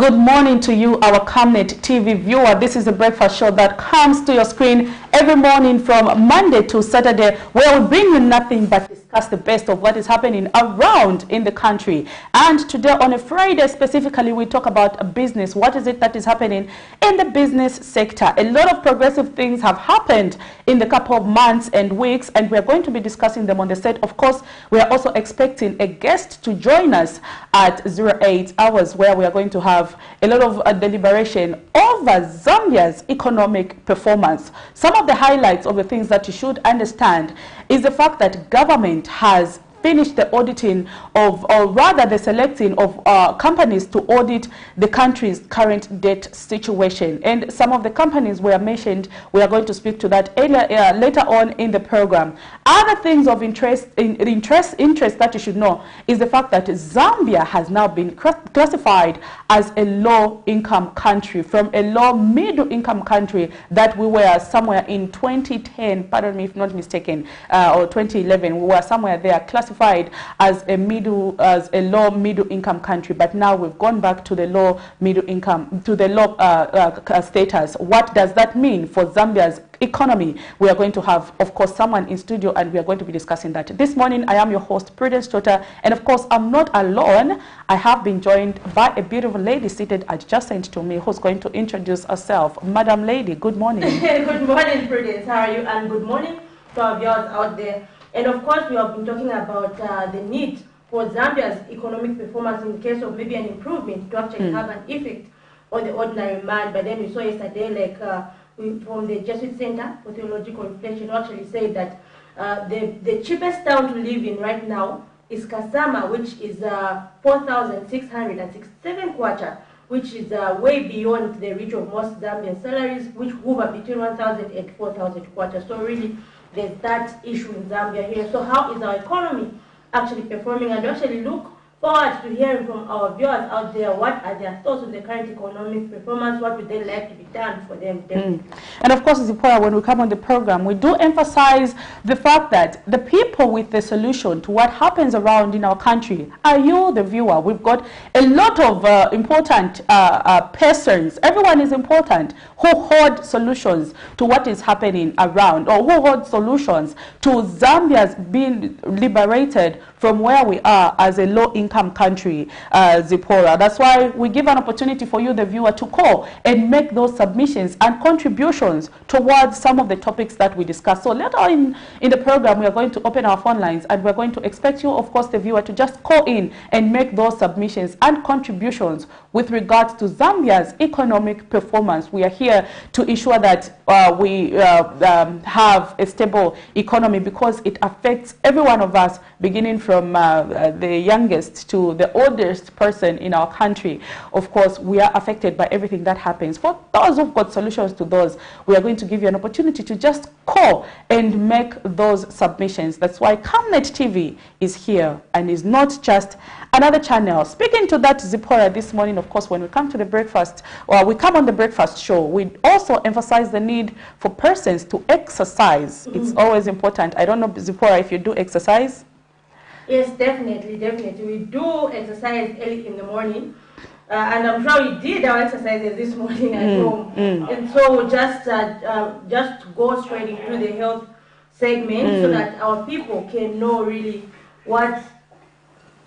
Good morning to you, our Camnet TV viewer. This is a breakfast show that comes to your screen every morning from Monday to Saturday, where we bring you nothing but discuss the best of what is happening around in the country. And today on a Friday specifically, we talk about business. What is it that is happening in the business sector? A lot of progressive things have happened in the couple of months and weeks, and we're going to be discussing them on the set. Of course, we are also expecting a guest to join us at 08 hours, where we are going to have a lot of deliberation over Zambia's economic performance. Some of the highlights of the things that you should understand is the fact that government has finished the auditing of, or rather the selecting of companies to audit the country's current debt situation. And some of the companies were mentioned. We are going to speak to that later on in the program. Other things of interest that you should know is the fact that Zambia has now been classified as a low-income country from a low-middle-income country that we were somewhere in 2010, pardon me if not mistaken, or 2011. We were somewhere there classified as a low middle income country, but now we've gone back to the low middle income, to the low status. What does that mean for Zambia's economy? We are going to have, of course, someone in studio, and we are going to be discussing that. This morning, I am your host, Prudence Tota, and of course, I'm not alone. I have been joined by a beautiful lady seated adjacent to me, who's going to introduce herself. Madam Lady, good morning. Good morning, Prudence. How are you? And good morning to our viewers out there. And of course, we have been talking about the need for Zambia's economic performance in case of maybe an improvement to actually have an effect on the ordinary man. But then we saw yesterday, like from the Jesuit Center for Theological Reflection, actually said that the cheapest town to live in right now is Kasama, which is 4,667 kwacha, which is way beyond the reach of most Zambian salaries, which hover between 1,000 and 4,000 kwacha. So really, there's that issue in Zambia here. So how is our economy actually performing? And we actually look forward to hearing from our viewers out there. What are their thoughts on the current economic performance? What would they like to be done for them? And of course, Zipporah, when we come on the program, we do emphasize the fact that the people with the solution to what happens around in our country are you, the viewer. We've got a lot of important persons. Everyone is important who hold solutions to what is happening around, or who hold solutions to Zambia's being liberated from where we are as a low-income country, Zipporah. That's why we give an opportunity for you, the viewer, to call and make those submissions and contributions towards some of the topics that we discuss. So later on in the program, we are going to open our phone lines, and we're going to expect you, of course, the viewer, to just call in and make those submissions and contributions with regards to Zambia's economic performance. We are here to ensure that we have a stable economy, because it affects every one of us, beginning from the youngest to the oldest person in our country. Of course, we are affected by everything that happens. For those who've got solutions to those, we are going to give you an opportunity to just call and make those submissions. That's why Camnet TV is here and is not just another channel. Speaking to that, Zipporah, this morning, of course, when we come to the breakfast, or we come on the breakfast show, we also emphasize the need for persons to exercise. It's always important. I don't know, Zipporah, if you do exercise? Yes, definitely. We do exercise early in the morning. And I'm sure we did our exercises this morning at home. And so just go straight into the health segment so that our people can know really what.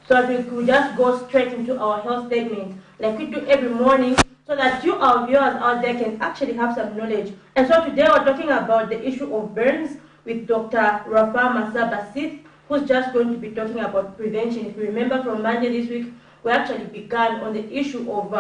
So we could just go straight into our health segment like we do every morning, so that you, our viewers out there, can actually have some knowledge. And so today we're talking about the issue of burns with Dr. Rafa Masaba Sith, who's just going to be talking about prevention. If you remember from Monday this week, we actually began on the issue of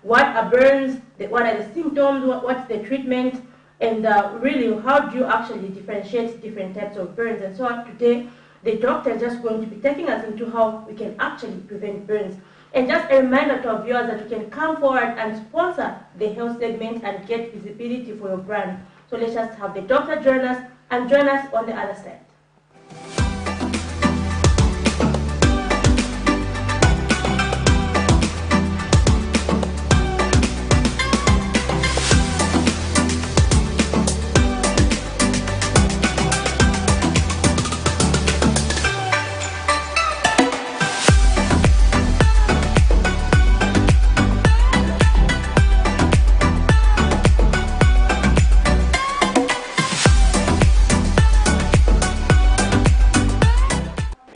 what are burns, what are the symptoms, what's the treatment, and really how do you actually differentiate different types of burns. And so today, the doctor is just going to be taking us into how we can actually prevent burns. And just a reminder to our viewers that you can come forward and sponsor the health segment and get visibility for your brand. So let's just have the doctor join us and join us on the other side.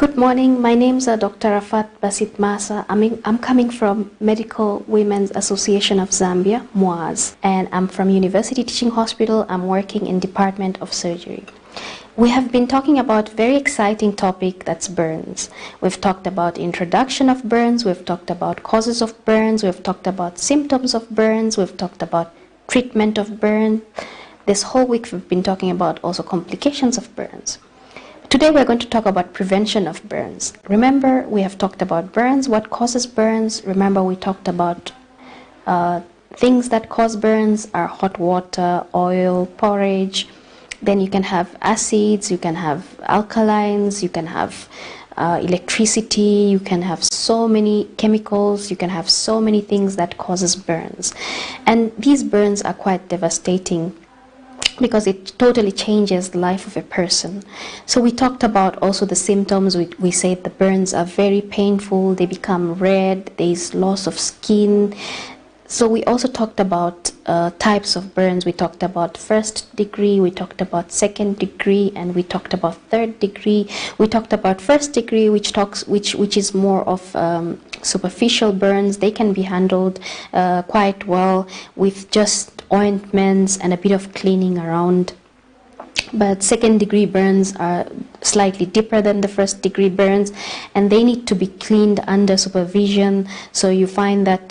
Good morning. My name is Dr. Rafat Basit Masa. I'm coming from Medical Women's Association of Zambia, MWAS, and I'm from University Teaching Hospital. I'm working in Department of Surgery. We have been talking about very exciting topic, that's burns. We've talked about introduction of burns, we've talked about causes of burns, we've talked about symptoms of burns, we've talked about treatment of burn. This whole week we've been talking about also complications of burns. Today we're going to talk about prevention of burns. Remember, we have talked about burns, what causes burns. Remember, we talked about things that cause burns are hot water, oil, porridge. Then you can have acids, you can have alkalines, you can have electricity, you can have so many chemicals, you can have so many things that causes burns. And these burns are quite devastating because it totally changes the life of a person. So we talked about also the symptoms. We said the burns are very painful, they become red, there is loss of skin. So we also talked about types of burns. We talked about first degree, we talked about second degree, and we talked about third degree. We talked about first degree, which is more of superficial burns. They can be handled quite well with just ointments and a bit of cleaning around. But second degree burns are slightly deeper than the first degree burns, and they need to be cleaned under supervision. So you find that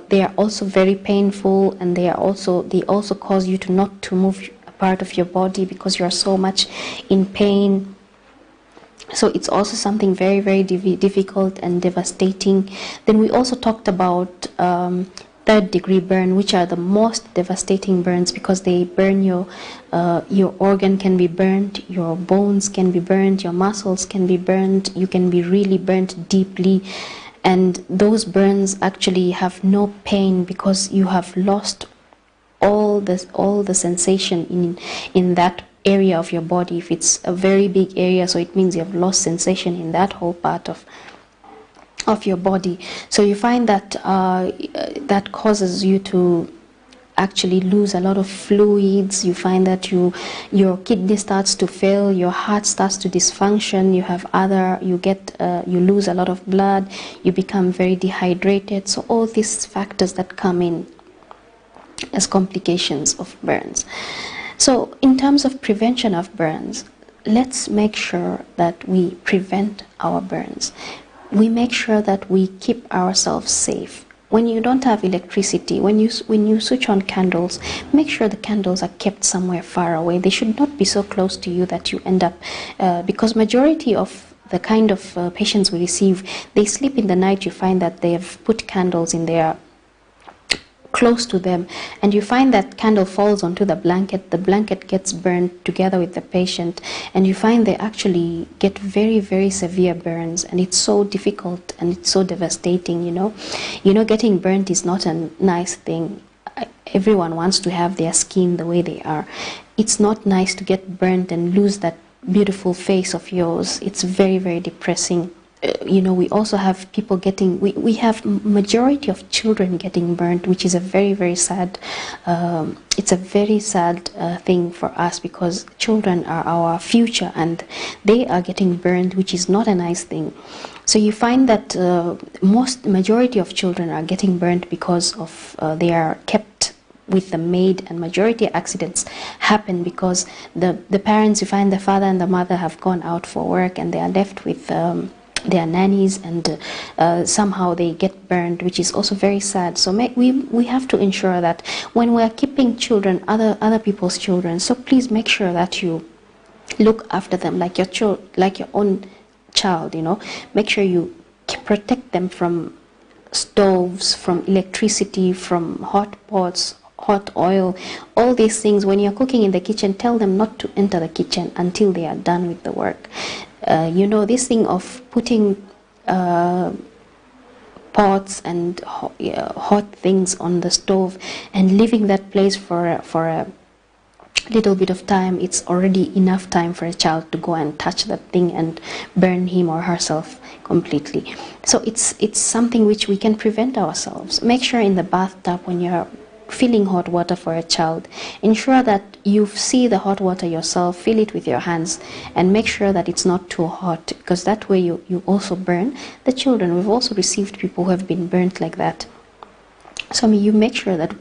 they are also very painful, and they also cause you to not to move a part of your body because you are so much in pain. So it's also something very, very difficult and devastating. Then we also talked about third degree burn, which are the most devastating burns because they burn your organ can be burnt, your bones can be burnt, your muscles can be burnt, you can be really burnt deeply. And those burns actually have no pain because you have lost all the sensation in that area of your body. If it's a very big area, so it means you have lost sensation in that whole part of your body. So you find that that causes you to actually lose a lot of fluids. You find that your kidney starts to fail, your heart starts to dysfunction, you lose a lot of blood, you become very dehydrated. So all these factors that come in as complications of burns. So in terms of prevention of burns, let's make sure that we prevent our burns. We make sure that we keep ourselves safe. When you don't have electricity, when you switch on candles, make sure the candles are kept somewhere far away. They should not be so close to you that you end up, because majority of the kind of patients we receive, they sleep in the night. You find that they have put candles in their close to them, and you find that candle falls onto the blanket gets burned together with the patient, and you find they actually get very, very severe burns, and it's so difficult and it's so devastating. Getting burnt is not a nice thing. Everyone wants to have their skin the way they are. It's not nice to get burnt and lose that beautiful face of yours. It's very, very depressing. We also have people we have majority of children getting burnt, which is a very, very sad, it's a very sad thing for us, because children are our future and they are getting burned, which is not a nice thing. So you find that majority of children are getting burnt because of they are kept with the maid, and majority accidents happen because the parents, you find the father and the mother have gone out for work and they are left with their nannies, and somehow they get burned, which is also very sad. So we have to ensure that when we are keeping children, other people's children, so please make sure that you look after them like your own child. Make sure you protect them from stoves, from electricity, from hot pots, hot oil, all these things. When you're cooking in the kitchen, tell them not to enter the kitchen until they are done with the work. This thing of putting pots and hot things on the stove and leaving that place for a little bit of time, it's already enough time for a child to go and touch that thing and burn him or herself completely. So it's something which we can prevent ourselves. Make sure in the bathtub, when you're filling hot water for a child, ensure that you see the hot water yourself, fill it with your hands, and make sure that it's not too hot, because that way you also burn the children. We've also received people who have been burnt like that. So you make sure that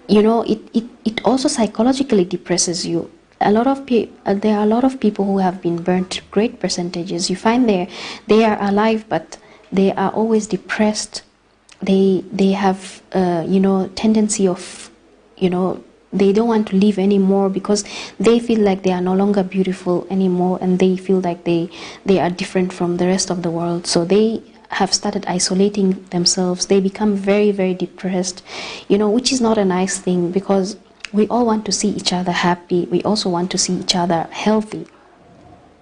it also psychologically depresses you. There are a lot of people who have been burnt, great percentages. You find they are alive, but they are always depressed. They have tendency of they don't want to live anymore because they feel like they are no longer beautiful anymore, and they feel like they are different from the rest of the world. So they have started isolating themselves. They become very, very depressed, which is not a nice thing, because we all want to see each other happy. We also want to see each other healthy.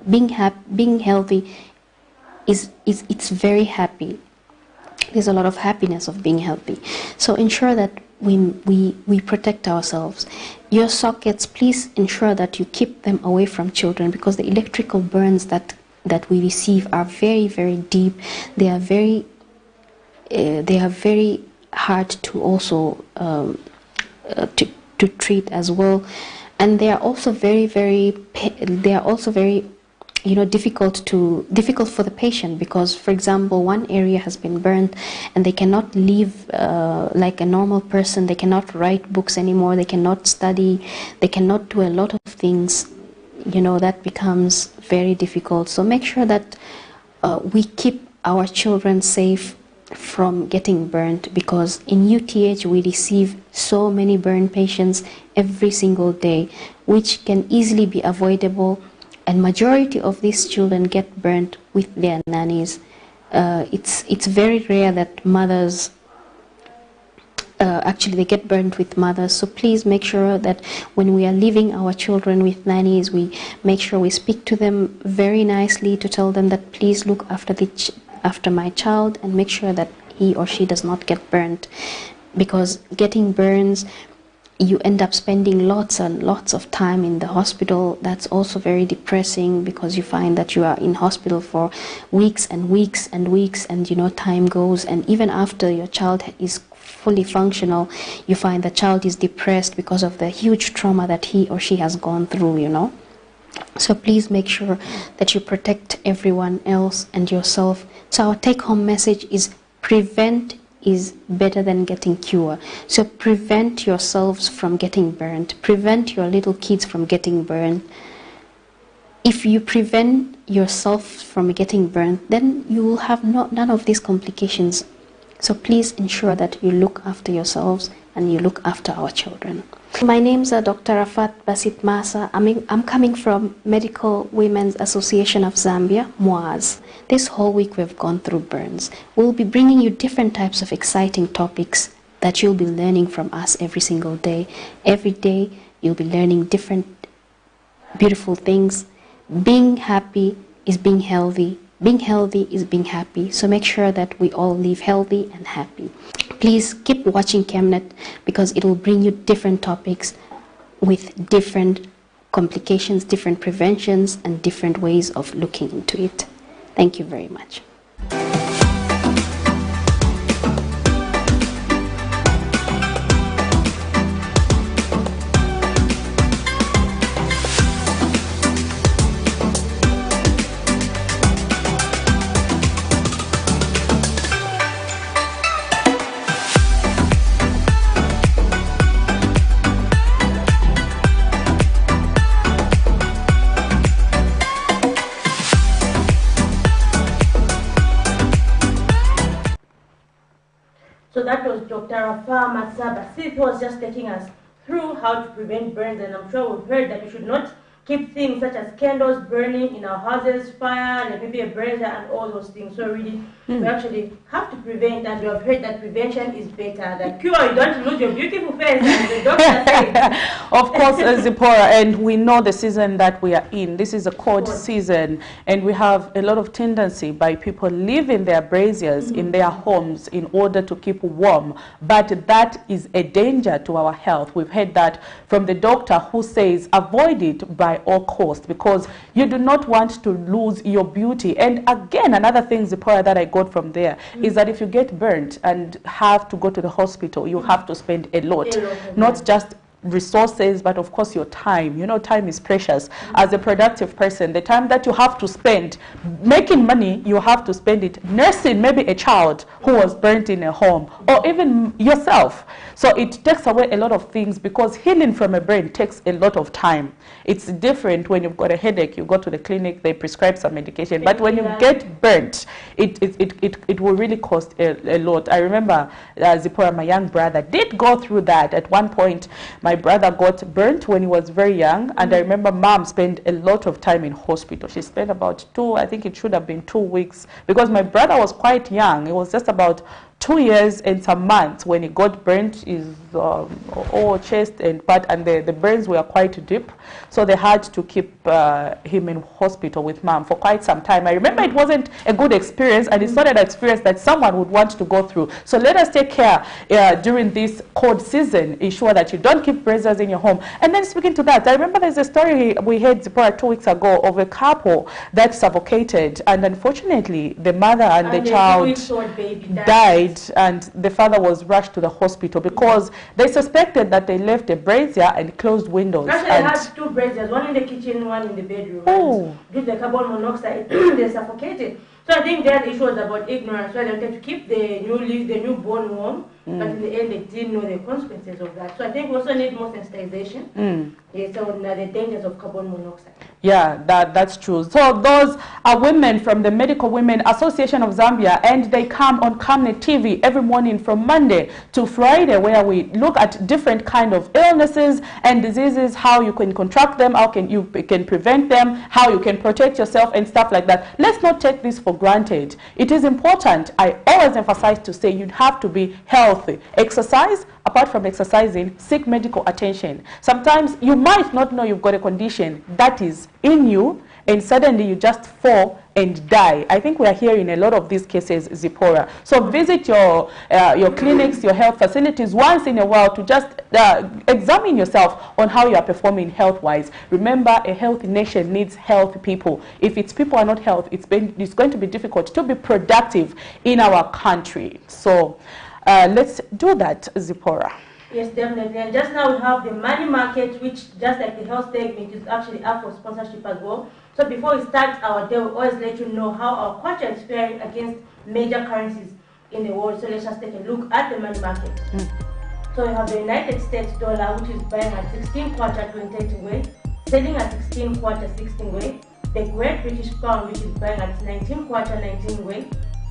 Being healthy it's very happy. There's a lot of happiness of being healthy. So ensure that we protect ourselves. Your sockets, please ensure that you keep them away from children, because the electrical burns that we receive are very, very deep. They are very hard to also to treat as well, and they are also very difficult for the patient, because, for example, one area has been burnt and they cannot live like a normal person. They cannot write books anymore. They cannot study. They cannot do a lot of things. That becomes very difficult. So make sure that we keep our children safe from getting burnt, because in UTH we receive so many burn patients every single day, which can easily be avoidable, and majority of these children get burnt with their nannies. It's very rare that mothers actually they get burnt with mothers. So please make sure that when we are leaving our children with nannies, we make sure we speak to them very nicely to tell them that please look after my child and make sure that he or she does not get burnt, because getting burns, you end up spending lots and lots of time in the hospital. That's also very depressing, because you find that you are in hospital for weeks and weeks and weeks, and time goes, and even after your child is fully functional, you find the child is depressed because of the huge trauma that he or she has gone through. So please make sure that you protect everyone else and yourself. So our take-home message is: prevent is better than getting cure. So prevent yourselves from getting burned. Prevent your little kids from getting burned. If you prevent yourself from getting burned, then you will have none of these complications. So please ensure that you look after yourselves and you look after our children. My name's Dr. Rafat Basit Masa. I'm coming from Medical Women's Association of Zambia, MWAZ. This whole week we've gone through burns. We'll be bringing you different types of exciting topics that you'll be learning from us every single day. Every day you'll be learning different beautiful things. Being happy is being healthy. Being healthy is being happy. So make sure that we all live healthy and happy. Please keep watching Camnet, because it will bring you different topics with different complications, different preventions, and different ways of looking into it. Thank you very much. So that was Dr. Rafat Basit, who was just taking us through how to prevent burns, and I'm sure we've heard that we should not keep things such as candles burning in our houses, fire, like maybe a brazier and all those things. So really, we actually have to prevent, and we have heard that prevention is better than cure. You don't lose your beautiful face, as the doctor said. Of course, Zipporah, and we know the season that we are in. This is a cold season, and we have a lot of tendency by people leaving their braziers in their homes in order to keep warm, but that is a danger to our health. We've heard that from the doctor, who says avoid it by by all costs, because you do not want to lose your beauty. And again, another thing, Zipporah, that I got from there is that if you get burnt and have to go to the hospital, you have to spend a lot, not just resources, but of course your time. You know, time is precious. As a productive person, the time that you have to spend making money, you have to spend it nursing maybe a child who was burnt in a home, or even yourself. So it takes away a lot of things, because healing from a burn takes a lot of time. It's different when you've got a headache, you go to the clinic, they prescribe some medication, but when you get burnt, it will really cost a lot. I remember Zipporah, my young brother, did go through that. At one point, my brother got burnt when he was very young, and I remember mom spent a lot of time in hospital. She spent about I think it should have been 2 weeks, because my brother was quite young. He was just about 2 years and some months when he got burnt. His whole chest and part, and the burns were quite deep, so they had to keep him in hospital with mom for quite some time. I remember it wasn't a good experience, and it's not an experience that someone would want to go through. So let us take care during this cold season. Ensure that you don't keep braziers in your home. And then speaking to that, I remember there's a story we had, Zipporah, 2 weeks ago of a couple that suffocated, and unfortunately the mother and the child died, and the father was rushed to the hospital because they suspected that they left a brazier and closed windows. Actually, they had 2 braziers, one in the kitchen, one in the bedroom. Oh. Due to the carbon monoxide, they suffocated. So I think their issue was about ignorance. So they wanted to keep the newborn warm, but in the end they didn't know the consequences of that. So I think we also need more sensitization. Yes, on the dangers of carbon monoxide. Yeah, that's true. So those are women from the Medical Women Association of Zambia, and they come on Camnet TV every morning from Monday to Friday, where we look at different kind of illnesses and diseases, how you can contract them, how you can prevent them, how you can protect yourself and stuff like that. Let's not take this for granted. It is important. I always emphasize to say you'd have to be healthy. Exercise. Apart from exercising, seek medical attention. Sometimes you might not know you've got a condition that is in you, and suddenly you just fall and die. I think we are hearing a lot of these cases, Zipporah. So visit your clinics, your health facilities once in a while to just examine yourself on how you are performing health-wise. Remember, a healthy nation needs healthy people. If its people are not healthy, it's going to be difficult to be productive in our country. So let's do that, Zipporah. Yes, definitely. And just now we have the money market, which just like the health segment is actually up for sponsorship as well. So before we start our day, we always let you know how our kwacha is faring against major currencies in the world. So let's just take a look at the money market. So we have the United States dollar, which is buying at 16 kwacha 28 ngwe, selling at 16 kwacha 16 ngwe. The Great British Pound, which is buying at 19 kwacha 19 ngwe,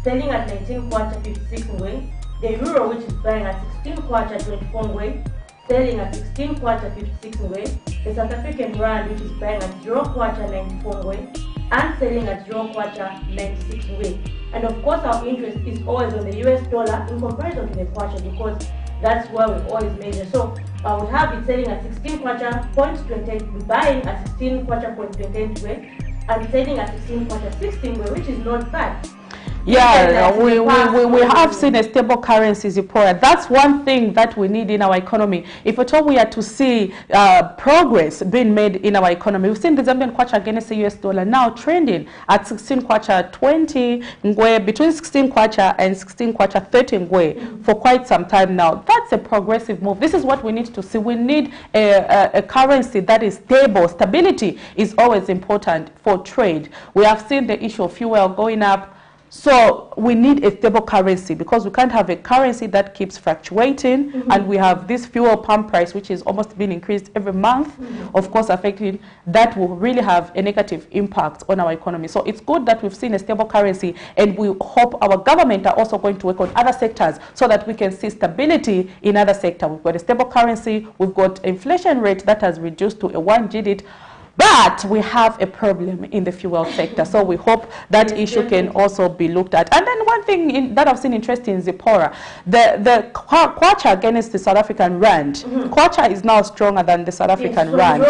selling at 19 kwacha 56 ngwe. The euro, which is buying at 16 kwacha 24 ngwe, selling at 16 kwacha 56 ngwe. The South African rand, which is buying at 0 kwacha 94 ngwe, and selling at 0 kwacha 96 ngwe. And of course, our interest is always on the US dollar in comparison to the kwacha, because that's where we always measure. So I would have it selling at 16 kwacha 0.28, buying at 16 kwacha 0.28 ngwe, and selling at 16 kwacha 16 ngwe, which is not bad. Yeah, we have seen a stable currency, Zipporah. That's one thing that we need in our economy. If at all we are to see progress being made in our economy, we've seen the Zambian kwacha against the US dollar now trending at 16 kwacha 20 ngwe, between 16 kwacha and 16 kwacha 30 ngwe for quite some time now. That's a progressive move. This is what we need to see. We need a currency that is stable. Stability is always important for trade. We have seen the issue of fuel going up. So we need a stable currency, because we can't have a currency that keeps fluctuating, and we have this fuel pump price which is almost being increased every month, of course affecting, that will really have a negative impact on our economy. So it's good that we've seen a stable currency, and we hope our government are also going to work on other sectors so that we can see stability in other sectors. We've got a stable currency, we've got inflation rate that has reduced to a 1 digit. But we have a problem in the fuel sector, so we hope that issue can also be looked at. And then one thing that I've seen interesting in Zipporah, the kwacha against the South African rand. Kwacha is now stronger than the South African rand.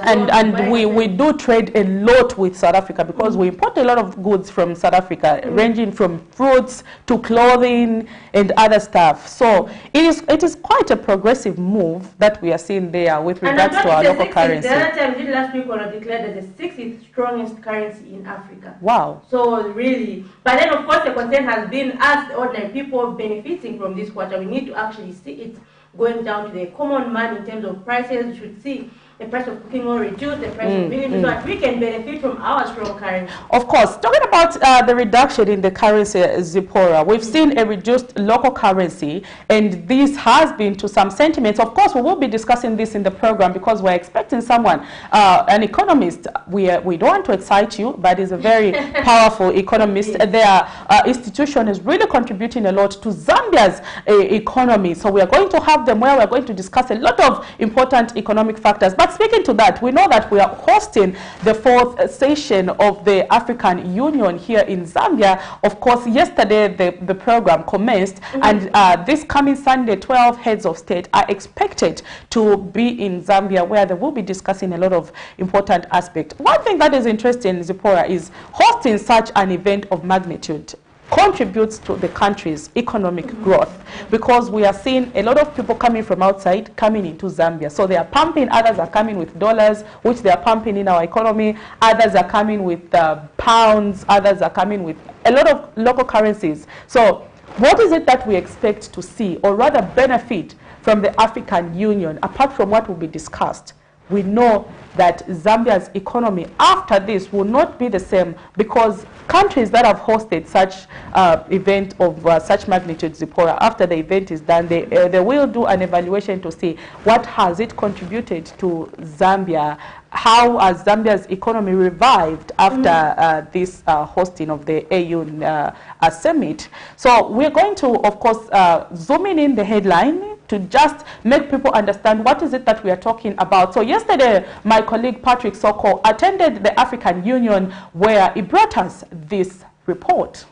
And we do trade a lot with South Africa, because we import a lot of goods from South Africa, ranging from fruits to clothing and other stuff. So it is quite a progressive move that we are seeing there with regards to our local currency. Times did last week when I declared as the 60th strongest currency in Africa. Wow. So really, but then of course the concern has been us, the ordinary people, benefiting from this quarter. We need to actually see it going down to the common man in terms of prices. We should see the price of cooking oil reduce, the price of minimum, so that we can benefit from our strong currency. Of course. Talking about the reduction in the currency, Zipporah, we've seen a reduced local currency, and this has been to some sentiments. Of course, we will be discussing this in the program because we're expecting someone, an economist. We don't want to excite you, but is a very powerful economist. Their institution is really contributing a lot to Zambia's economy. So we are going to have them where we're going to discuss a lot of important economic factors. But speaking to that, we know that we are hosting the 4th session of the African Union here in Zambia. Of course, yesterday the program commenced, and this coming Sunday, 12 heads of state are expected to be in Zambia, where they will be discussing a lot of important aspects. One thing that is interesting, Zipporah, is hosting such an event of magnitude contributes to the country's economic growth, because we are seeing a lot of people coming from outside coming into Zambia. So they are pumping, others are coming with dollars, which they are pumping in our economy, others are coming with pounds, others are coming with a lot of local currencies. So what is it that we expect to see, or rather benefit from the African Union, apart from what will be discussed? We know that Zambia's economy after this will not be the same, because countries that have hosted such event of such magnitude, Zipporah, after the event is done, they will do an evaluation to see what has it contributed to Zambia, how has Zambia's economy revived after this hosting of the AU summit. So we're going to, of course, zoom in the headline to just make people understand what is it that we are talking about. So yesterday, my colleague Patrick Soko attended the African Union, where he brought us this report.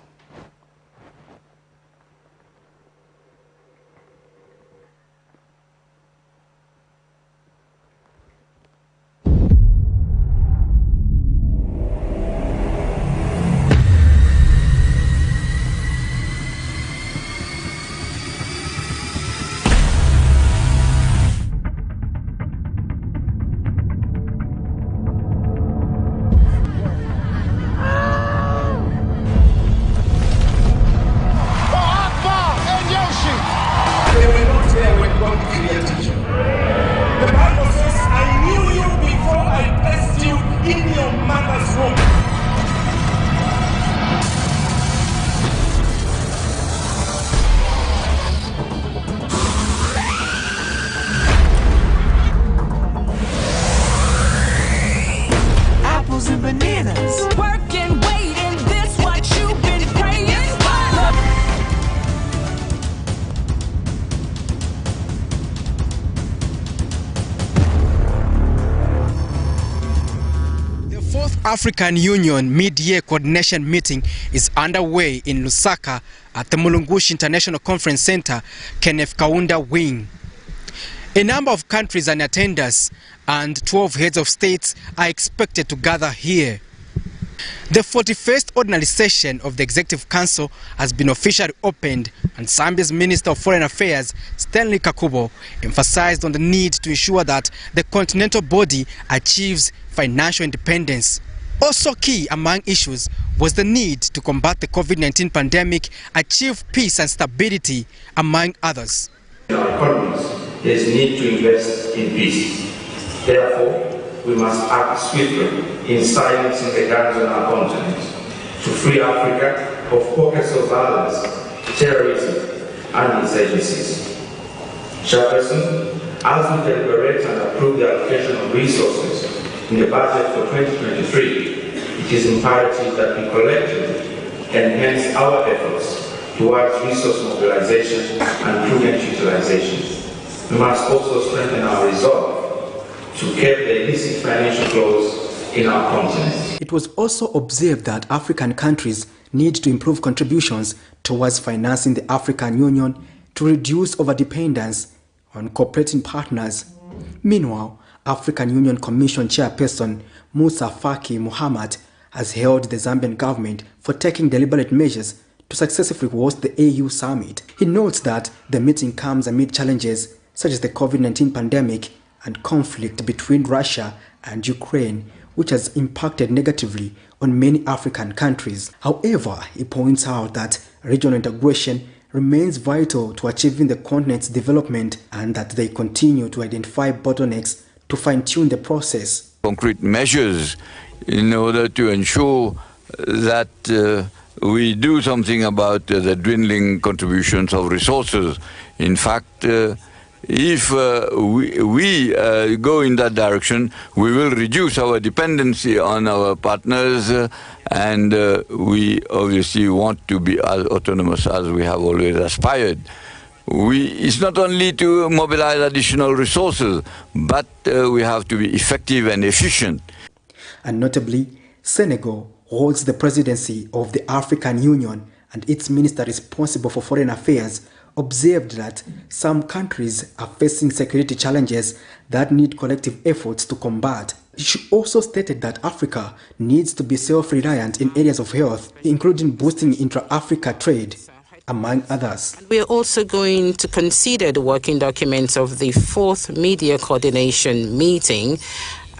African Union mid-year coordination meeting is underway in Lusaka at the Mulungushi International Conference Center, Kenneth Kaunda Wing. A number of countries and attenders and 12 heads of states are expected to gather here. The 41st ordinary session of the Executive Council has been officially opened, and Zambia's Minister of Foreign Affairs, Stanley Kakubo, emphasized on the need to ensure that the continental body achieves financial independence. Also key among issues was the need to combat the COVID-19 pandemic, achieve peace and stability, among others. In our economies, there is need to invest in peace. Therefore, we must act swiftly in silencing the guns on our continent to free Africa of pockets of violence, terrorism, and insurgencies. Chairperson, as we deliberate and approve the allocation of resources in the budget for 2023, it is imperative that we collectively enhance our efforts towards resource mobilization and prudent utilization. We must also strengthen our resolve to curb the illicit financial flows in our continent. It was also observed that African countries need to improve contributions towards financing the African Union to reduce overdependence on cooperating partners. Meanwhile, African Union Commission Chairperson Musa Faki Muhammad has hailed the Zambian government for taking deliberate measures to successfully host the AU summit. He notes that the meeting comes amid challenges such as the COVID-19 pandemic and conflict between Russia and Ukraine, which has impacted negatively on many African countries. However, he points out that regional integration remains vital to achieving the continent's development and that they continue to identify bottlenecks to fine-tune the process. Concrete measures in order to ensure that we do something about the dwindling contributions of resources. In fact, if we go in that direction, we will reduce our dependency on our partners, and we obviously want to be as autonomous as we have always aspired. It's not only to mobilize additional resources, but we have to be effective and efficient. And notably, Senegal holds the presidency of the African Union, and its minister responsible for foreign affairs observed that some countries are facing security challenges that need collective efforts to combat. She also stated that Africa needs to be self-reliant in areas of health, including boosting intra-Africa trade, among others. We are also going to consider the working documents of the 4th Media Coordination Meeting,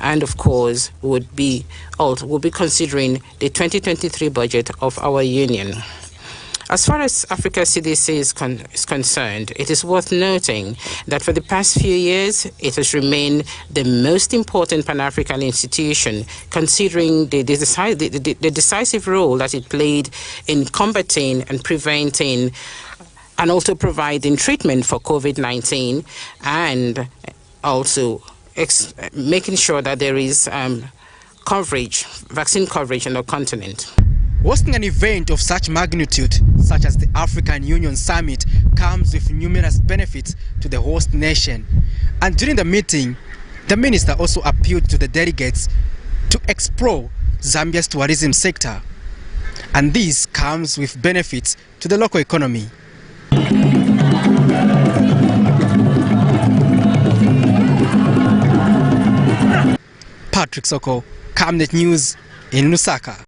and of course we'll be considering the 2023 budget of our union. As far as Africa CDC is concerned, it is worth noting that for the past few years, it has remained the most important Pan-African institution, considering the decisive role that it played in combating and preventing and also providing treatment for COVID-19, and also making sure that there is vaccine coverage on the continent. Hosting an event of such magnitude, such as the African Union Summit, comes with numerous benefits to the host nation. And during the meeting, the minister also appealed to the delegates to explore Zambia's tourism sector. And this comes with benefits to the local economy. Patrick Soko, Camnet News in Lusaka.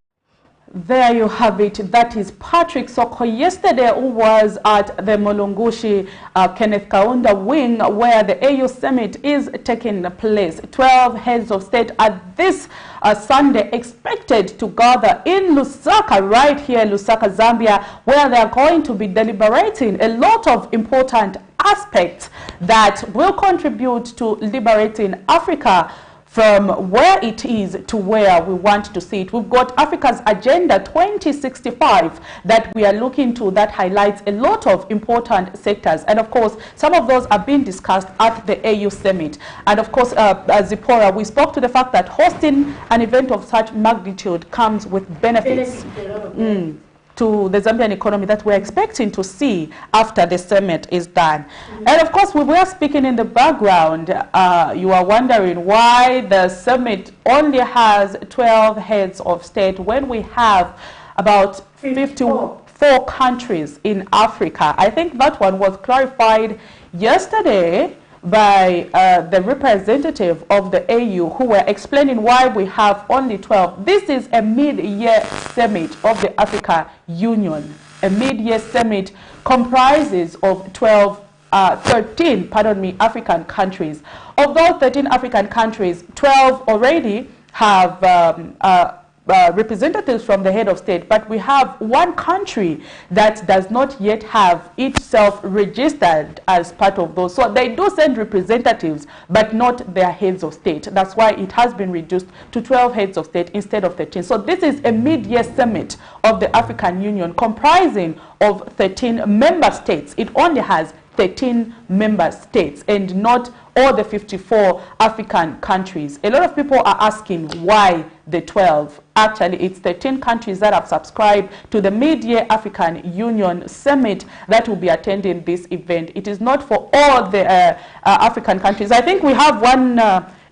There you have it. That is Patrick Soko yesterday, who was at the Mulungushi Kenneth Kaunda wing, where the AU summit is taking place. 12 heads of state at this Sunday expected to gather in Lusaka, right here in Lusaka, Zambia, where they are going to be deliberating a lot of important aspects that will contribute to liberating Africa from where it is to where we want to see it. We've got Africa's Agenda 2065 that we are looking to, that highlights a lot of important sectors. And of course, some of those are being discussed at the AU Summit. And of course, Zipporah, we spoke to the fact that hosting an event of such magnitude comes with benefits to the Zambian economy that we're expecting to see after the summit is done. And of course, we were speaking in the background, you are wondering why the summit only has 12 heads of state when we have about 54 countries in Africa. I think that one was clarified yesterday by the representative of the AU, who were explaining why we have only 12. This is a mid-year summit of the Africa Union. A mid-year summit comprises of 13 African countries. Of those 13 African countries, 12 already have representatives from the head of state, but we have one country that does not yet have itself registered as part of those. So they do send representatives, but not their heads of state. That's why it has been reduced to 12 heads of state instead of 13. So this is a mid-year summit of the African Union comprising of 13 member states. It only has 13 member states and not all the 54 African countries. A lot of people are asking why the 12. Actually, it's 13 countries that have subscribed to the Mid-Year African Union Summit that will be attending this event. It is not for all the African countries. I think we have one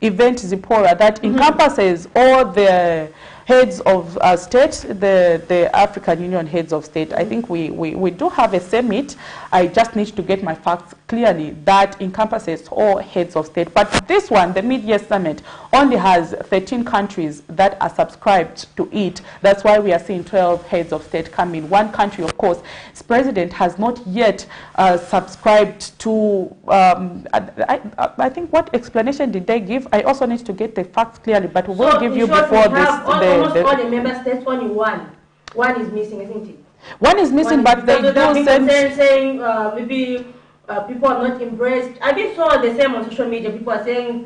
event, Zipporah, that encompasses all the heads of state, the African Union heads of state. I think we do have a summit. I just need to get my facts clearly that encompasses all heads of state. But this one, the mid-year summit, only has 13 countries that are subscribed to it. That's why we are seeing 12 heads of state come in. One country, of course, its president has not yet subscribed to, I think, what explanation did they give? I also need to get the facts clearly, but we will give you before this. Almost all the member states, only one. One is missing, isn't it? One is missing, but they do send... saying maybe people are not embraced. I think saw the same on social media. People are saying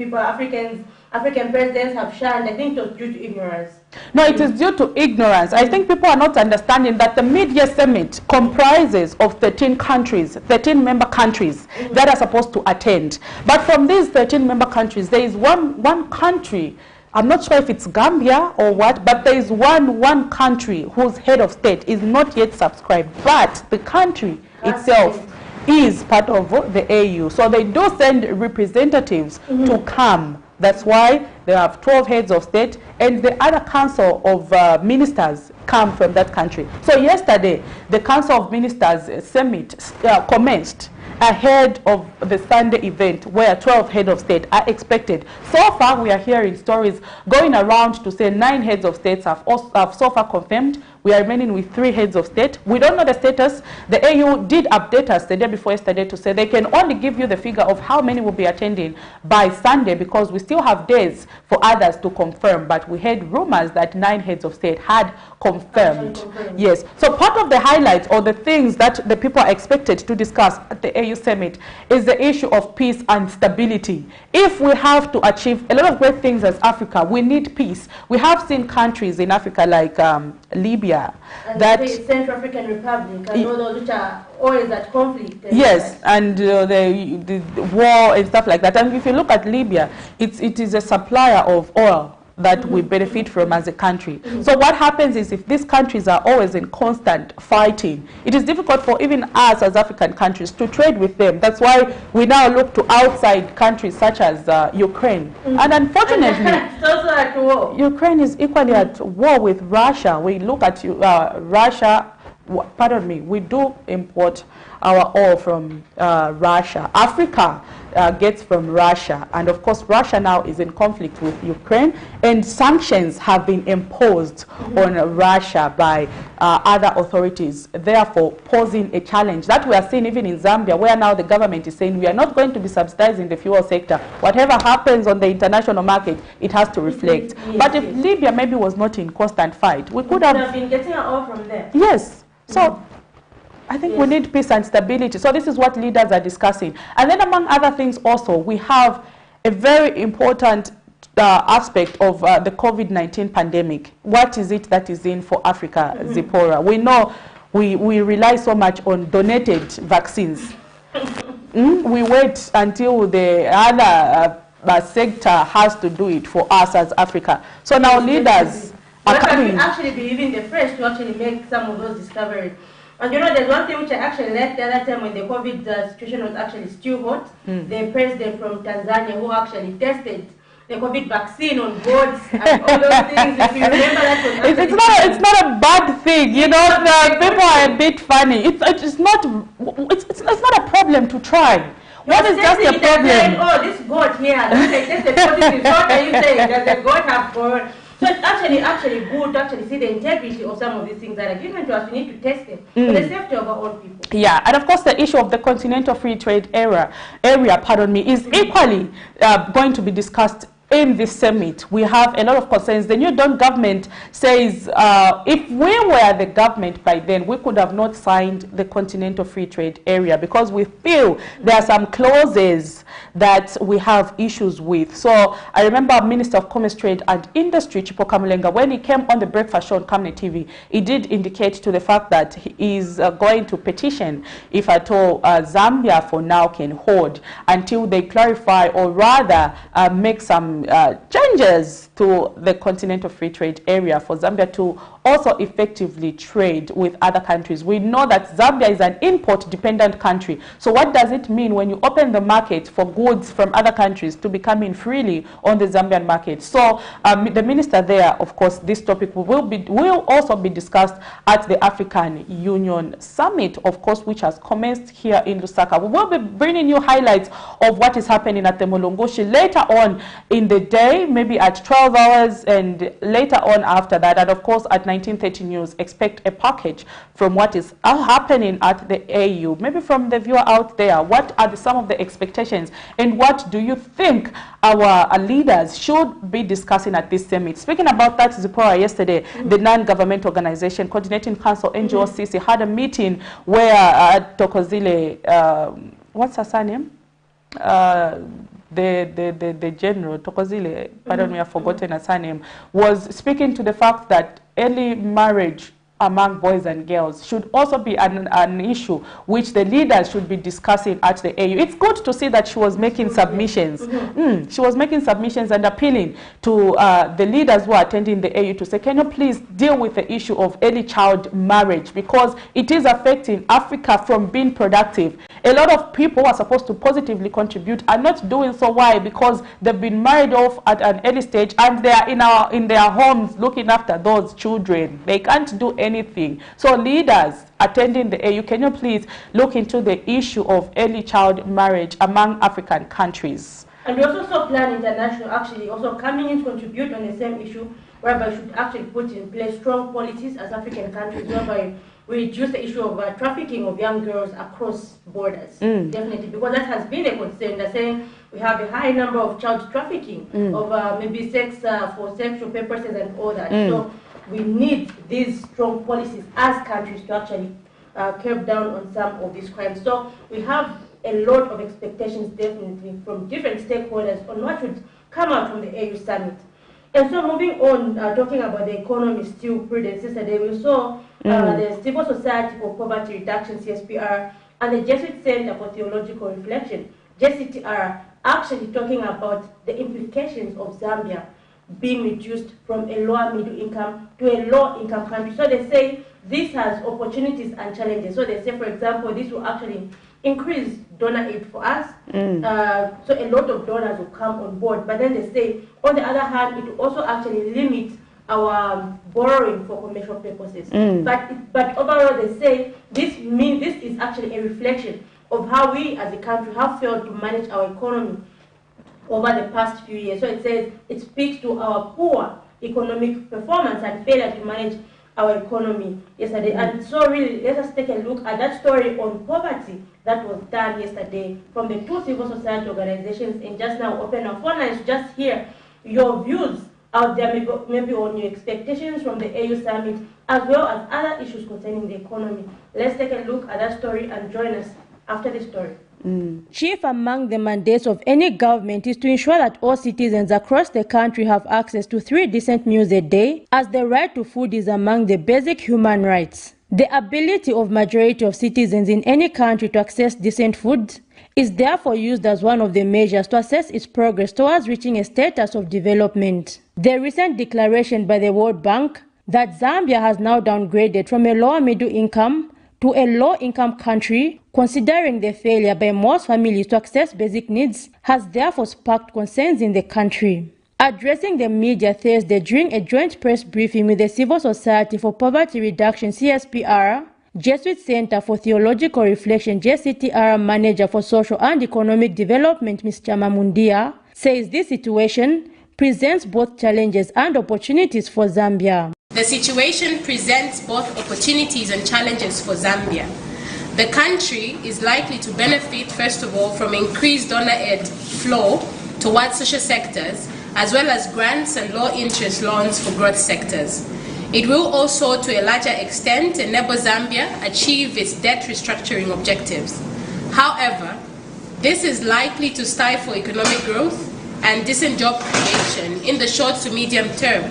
African presidents have shunned. I think it was due to ignorance. No, it is due to ignorance. I think people are not understanding that the mid-year summit comprises of 13 countries, 13 member countries that are supposed to attend. But from these 13 member countries, there is one country. I'm not sure if it's Gambia or what, but there is one country whose head of state is not yet subscribed. But the country itself is part of the AU. So they do send representatives to come. That's why they have 12 heads of state, and the other council of ministers come from that country. So yesterday, the Council of Ministers summit commenced ahead of the Sunday event where 12 heads of state are expected. So far, we are hearing stories going around to say 9 heads of states have so far confirmed. We are remaining with 3 heads of state. We don't know the status. The AU did update us the day before yesterday to say they can only give you the figure of how many will be attending by Sunday because we still have days for others to confirm. But we heard rumors that 9 heads of state had confirmed. Yes. So part of the highlights or the things that the people are expected to discuss at the AU summit is the issue of peace and stability. If we have to achieve a lot of great things as Africa, we need peace. We have seen countries in Africa like Libya, and that Central African Republic, and all those which are always at conflict. Yes, and the war and stuff like that. And if you look at Libya, it is a supplier of oil that we benefit from as a country. So what happens is if these countries are always in constant fighting, it is difficult for even us as African countries to trade with them. That's why we now look to outside countries such as Ukraine. And unfortunately, it's also at war. Ukraine is equally at war with Russia. We look at Russia, pardon me, we do import our oil from Russia. Africa gets from Russia, and of course Russia now is in conflict with Ukraine, and sanctions have been imposed on Russia by other authorities, therefore posing a challenge that we are seeing even in Zambia, where now the government is saying we are not going to be subsidizing the fuel sector. Whatever happens on the international market, it has to reflect. But if Libya maybe was not in constant fight, we could have been getting our oil from there. Yes. So I think we need peace and stability. So this is what leaders are discussing. And then among other things also, we have a very important aspect of the COVID-19 pandemic. What is it that is in for Africa, Zipporah? We know we rely so much on donated vaccines. We wait until the other sector has to do it for us as Africa. So now leaders are coming. Actually be even the first to actually make some of those discoveries. And you know, there's one thing which I actually liked the other time when the COVID situation was actually still hot. The president from Tanzania who actually tested the COVID vaccine on boards and all those things. If you remember, that was it's not a bad thing. You know, people are a bit funny. It's not a problem to try. What is just a problem? Saying, oh, this goat here, they tested positive. So what are you saying? Does the goat have corona? So it's actually good to actually see the integrity of some of these things that are given to us. We need to test them for the safety of our own people. Yeah, and of course the issue of the continental free trade area, is equally going to be discussed in this summit. We have a lot of concerns. The new Dawn government says if we were the government by then, we could have not signed the Continental Free Trade Area because we feel there are some clauses that we have issues with. So I remember Minister of Commerce, Trade and Industry, Chipo Kamulenga, when he came on the breakfast show on Camnet TV, he did indicate to the fact that he is going to petition, if at all, Zambia for now can hold until they clarify or rather make some changes to the Continental Free Trade Area for Zambia to also effectively trade with other countries. We know that Zambia is an import-dependent country. So what does it mean when you open the market for goods from other countries to be coming freely on the Zambian market? So the minister there, of course, this topic will also be discussed at the African Union Summit, of course, which has commenced here in Lusaka. We will be bringing you highlights of what is happening at the Mulungushi later on in the day, maybe at 12 hours and later on after that. And of course, at 19:30 news, expect a package from what is happening at the AU. Maybe from the viewer out there, what are some of the expectations and what do you think our leaders should be discussing at this summit? Speaking about that, Zipporah, yesterday, the non-government organization, Coordinating Council, NGOCC, had a meeting where Thokozile, what's her surname? The general, Thokozile, pardon me, I've forgotten her surname, was speaking to the fact that early marriage among boys and girls should also be an issue which the leaders should be discussing at the AU. It's good to see that she was making submissions. She was making submissions and appealing to the leaders who are attending the AU to say, can you please deal with the issue of early child marriage, because it is affecting Africa from being productive. A lot of people who are supposed to positively contribute are not doing so. Why? Because they've been married off at an early stage and they are in their homes looking after those children. They can't do anything. So leaders attending the AU, can you please look into the issue of early child marriage among African countries? And we also plan international actually also coming in to contribute on the same issue, whereby we should actually put in place strong policies as African countries, whereby we reduce the issue of trafficking of young girls across borders. Definitely, because that has been a concern. They're saying we have a high number of child trafficking of maybe sex for sexual purposes and all that. So we need these strong policies as countries to actually curb down on some of these crimes. So we have a lot of expectations definitely from different stakeholders on what should come out from the AU summit. And so moving on, talking about the economy still, Prudence, yesterday we saw the Civil Society for Poverty Reduction, CSPR, and the Jesuit Center for Theological Reflection, JCTR, actually talking about the implications of Zambia being reduced from a lower middle income to a low income country. So they say this has opportunities and challenges. So they say, for example, this will actually increase donor aid for us. So a lot of donors will come on board. But then they say, on the other hand, it will also actually limit our borrowing for commercial purposes. But overall, they say this is actually a reflection of how we as a country have failed to manage our economy over the past few years. So it says it speaks to our poor economic performance and failure to manage our economy yesterday. And so really, let us take a look at that story on poverty that was done yesterday from the two civil society organizations, and just now open our phone lines to just hear your views out there, maybe on your expectations from the AU summit, as well as other issues concerning the economy. Let's take a look at that story and join us after the story. Chief among the mandates of any government is to ensure that all citizens across the country have access to 3 decent meals a day, as the right to food is among the basic human rights. The ability of majority of citizens in any country to access decent food is therefore used as one of the measures to assess its progress towards reaching a status of development. The recent declaration by the World Bank that Zambia has now downgraded from a lower middle income to a low-income country, considering the failure by most families to access basic needs, has therefore sparked concerns in the country. Addressing the media Thursday during a joint press briefing with the Civil Society for Poverty Reduction, CSPR, Jesuit Center for Theological Reflection, JCTR Manager for Social and Economic Development, Ms. Chamamundia, says this situation presents both challenges and opportunities for Zambia. The situation presents both opportunities and challenges for Zambia. The country is likely to benefit, first of all, from increased donor aid flow towards social sectors, as well as grants and low-interest loans for growth sectors. It will also, to a larger extent, enable Zambia achieve its debt restructuring objectives. However, this is likely to stifle economic growth and decent job creation in the short to medium term,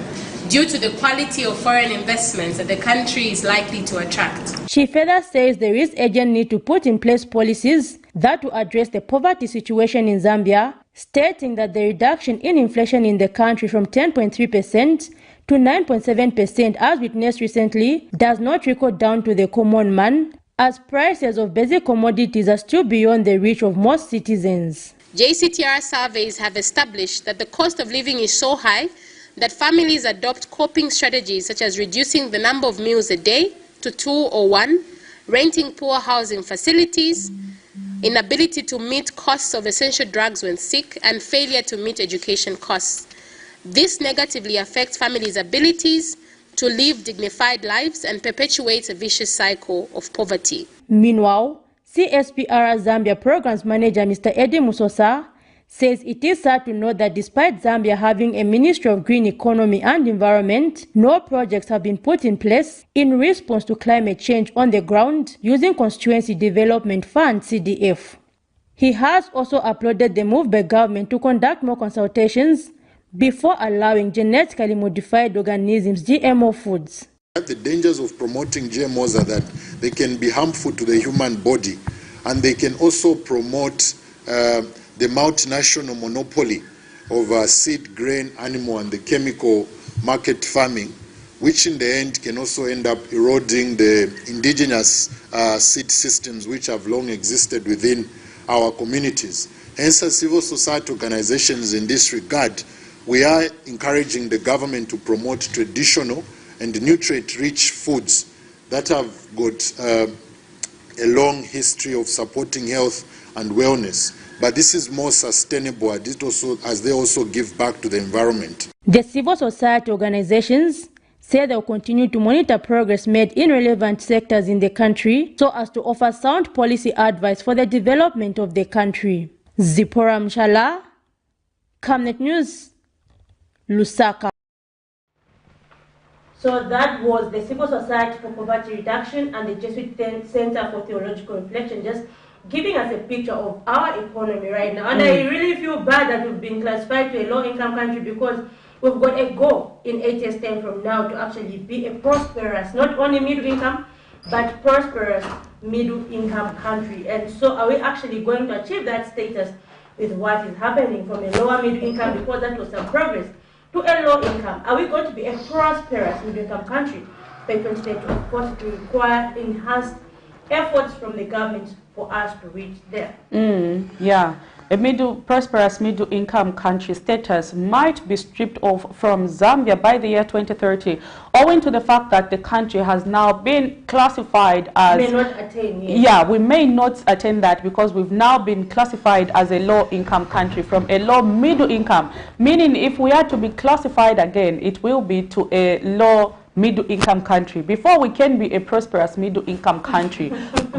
due to the quality of foreign investments that the country is likely to attract. She further says there is urgent need to put in place policies that will address the poverty situation in Zambia stating that the reduction in inflation in the country from 10.3% to 9.7%, as witnessed recently, does not trickle down to the common man, as prices of basic commodities are still beyond the reach of most citizens. JCTR surveys have established that the cost of living is so high that families adopt coping strategies such as reducing the number of meals a day to 2 or 1, renting poor housing facilities, inability to meet costs of essential drugs when sick, and failure to meet education costs. This negatively affects families' abilities to live dignified lives and perpetuates a vicious cycle of poverty. Meanwhile, CSPR Zambia Programs Manager Mr. Eddie Musosa says it is sad to note that despite Zambia having a Ministry of Green Economy and Environment, no projects have been put in place in response to climate change on the ground using Constituency Development Fund CDF. He has also applauded the move by government to conduct more consultations before allowing genetically modified organisms, GMO foods. The dangers of promoting GMOs are that they can be harmful to the human body, and they can also promote the multinational monopoly of seed, grain, animal, and the chemical market farming, which in the end can also end up eroding the indigenous seed systems which have long existed within our communities. Hence, as civil society organizations in this regard, we are encouraging the government to promote traditional and nutrient-rich foods that have got a long history of supporting health and wellness. But this is more sustainable as they also give back to the environment. The civil society organizations say they will continue to monitor progress made in relevant sectors in the country so as to offer sound policy advice for the development of the country. Zipporah Mshala, Camnet News, Lusaka. So that was the Civil Society for Poverty Reduction and the Jesuit Center for Theological Reflection, just giving us a picture of our economy right now. And I really feel bad that we've been classified to a low-income country, because we've got a goal in 8 years' time from now to actually be a prosperous, not only middle-income, but prosperous middle-income country. And so are we actually going to achieve that status with what is happening from a lower middle-income, because that was some progress, to a low income? Are we going to be a prosperous middle-income country by 2020? Of course, it will require enhanced efforts from the government for us to reach there. Yeah. A prosperous middle-income country status might be stripped off from Zambia by the year 2030, owing to the fact that the country has now been classified as... May not attain, yes. Yeah, we may not attain that because we've now been classified as a low-income country from a low middle-income, meaning if we are to be classified again, it will be to a low middle-income country before we can be a prosperous middle-income country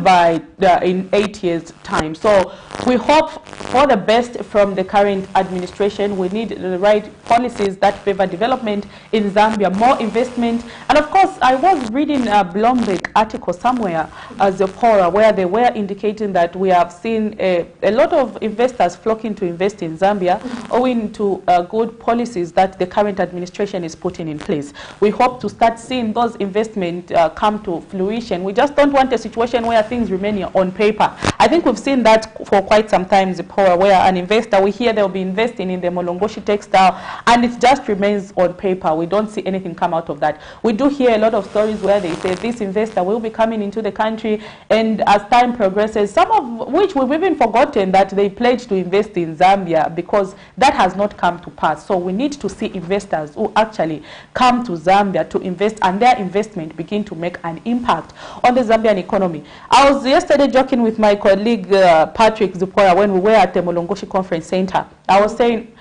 by in 8 years' time. So we hope for the best from the current administration. We need the right policies that favor development in Zambia, more investment. And of course, I was reading a Bloomberg article somewhere as a horror where they were indicating that we have seen a lot of investors flocking to invest in Zambia owing to good policies that the current administration is putting in place. We hope to start seeing those investments come to fruition. We just don't want a situation where things remain on paper. I think we've seen that for quite some time, Zipporah, where an investor, we hear they'll be investing in the Molongoshi textile, and it just remains on paper. We don't see anything come out of that. We do hear a lot of stories where they say this investor will be coming into the country, and as time progresses, some of which we've even forgotten that they pledged to invest in Zambia, because that has not come to pass. So we need to see investors who actually come to Zambia to invest, and their investment begin to make an impact on the Zambian economy. I was yesterday joking with my colleague Patrick Zipporah when we were at the Molongoshi Conference Center. I was saying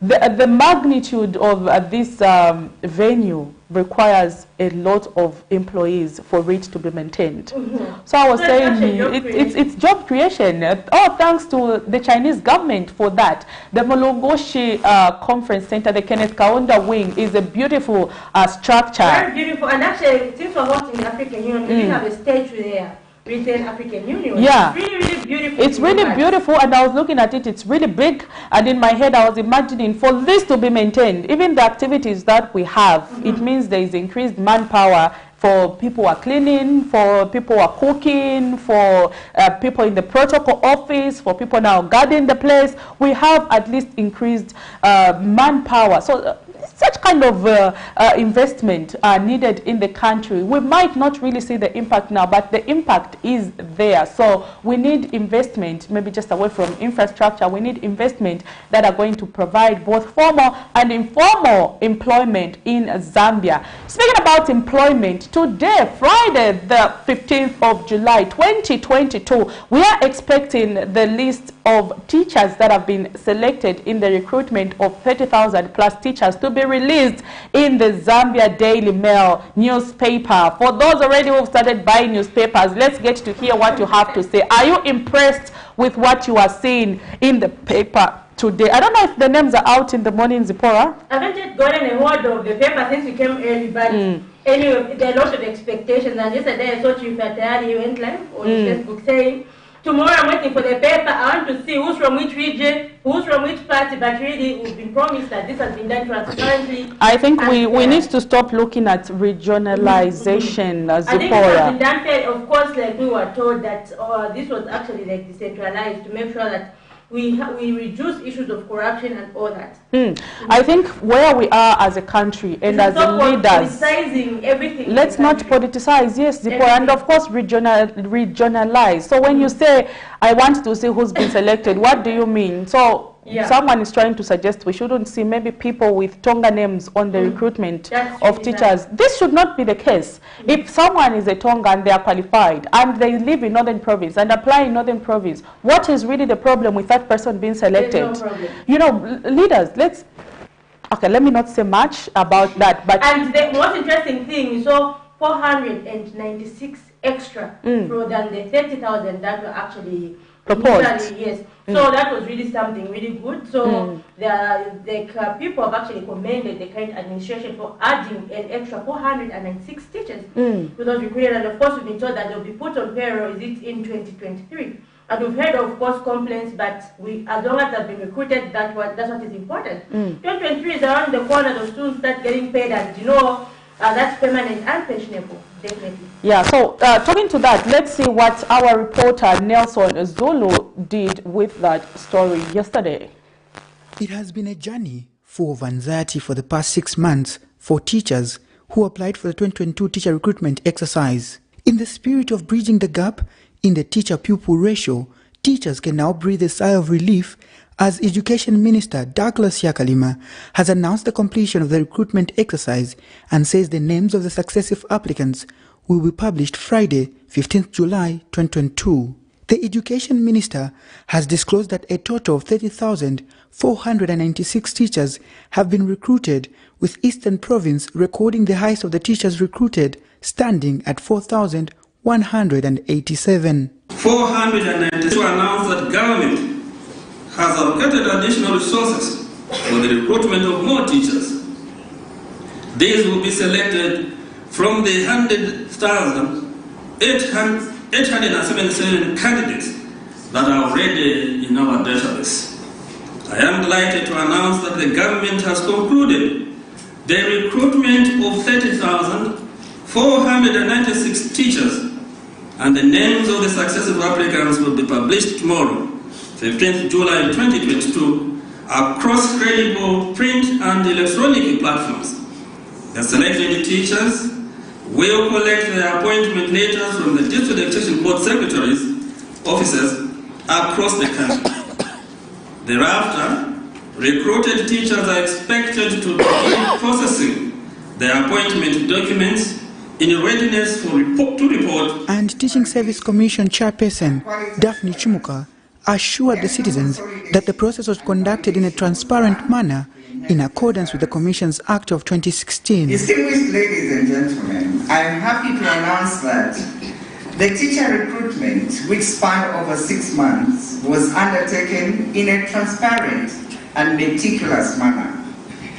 the magnitude of this venue requires a lot of employees for it to be maintained. So I was saying it's job creation. Oh, thanks to the Chinese government for that. The Molongoshi Conference Center, the Kenneth Kaunda Wing, is a beautiful structure. Very beautiful. And actually, since we're hosting the African Union, we have a statue there. Within African Union. Yeah. It's really, really beautiful. It's really beautiful, and I was looking at it, it's really big, and in my head I was imagining for this to be maintained, even the activities that we have, it means there is increased manpower for people who are cleaning, for people who are cooking, for people in the protocol office, for people now guarding the place. We have at least increased manpower. So such kind of investment are needed in the country. We might not really see the impact now, but the impact is there. So we need investment, maybe just away from infrastructure. We need investment that are going to provide both formal and informal employment in Zambia. Speaking about employment, today, Friday, the 15th of July, 2022, we are expecting the list of teachers that have been selected in the recruitment of 30,000 plus teachers to be released in the Zambia Daily Mail newspaper. For those already who have started buying newspapers, let's get to hear what you have to say. Are you impressed with what you are seeing in the paper today? I don't know if the names are out in the morning, Zipporah. I haven't yet gotten a hold of the paper since we came early, but anyway, there are lots of expectations. And yesterday I saw Chief Atari went live on Facebook saying, tomorrow I'm waiting for the paper. I want to see who's from which region, who's from which party, but really we've been promised that this has been done transparently. I think we need to stop looking at regionalization, Zipporah. I think it has been done fair. Of course, like we were told that this was actually like decentralized to make sure that we reduce issues of corruption and all that. I think where we are as a country and as leaders, everything. Let's not politicize, yes, and of course regionalize. So when you say, I want to see who's been selected, what do you mean? So someone is trying to suggest we shouldn't see maybe people with Tonga names on the recruitment of teachers. This should not be the case. If someone is a Tonga and they are qualified and they live in Northern Province and apply in Northern Province, what is really the problem with that person being selected? No problem. You know, leaders, okay, let me not say much about that. But and the most interesting thing is 496 extra rather than the 30,000 that were actually proposed. Yes. So that was really something really good. So the people have actually commended the current administration for adding an extra 496 teachers to those recruited. And of course, we've been told that they'll be put on payroll in 2023. And we've heard, of course, complaints, but as long as they've been recruited, that's what is important. 2023 is around the corner. Those students start getting paid, and you know that's permanent and pensionable. Definitely. Yeah, so talking to that, let's see what our reporter Nelson Zulu did with that story yesterday. It has been a journey full of anxiety for the past 6 months for teachers who applied for the 2022 teacher recruitment exercise. In the spirit of bridging the gap in the teacher-pupil ratio, teachers can now breathe a sigh of relief as Education Minister Douglas Yakalima has announced the completion of the recruitment exercise and says the names of the successive applicants will be published Friday, 15th July 2022. The Education Minister has disclosed that a total of 30,496 teachers have been recruited, with Eastern Province recording the highest of the teachers recruited, standing at 4,187. 492 announced that government has allocated additional resources for the recruitment of more teachers. These will be selected from the 100,877 candidates that are already in our database. I am delighted to announce that the government has concluded the recruitment of 30,496 teachers, and the names of the successive applicants will be published tomorrow, 15th July 2022, across credible print and electronic platforms. The selected teachers will collect their appointment letters from the District Education Board Secretaries' offices across the country. Thereafter, recruited teachers are expected to begin processing their appointment documents in readiness to report. And Teaching Service Commission Chairperson Daphne Chimuka assured the citizens that the process was conducted in a transparent manner in accordance with the Commission's Act of 2016. Distinguished ladies and gentlemen, I am happy to announce that the teacher recruitment, which spanned over 6 months, was undertaken in a transparent and meticulous manner,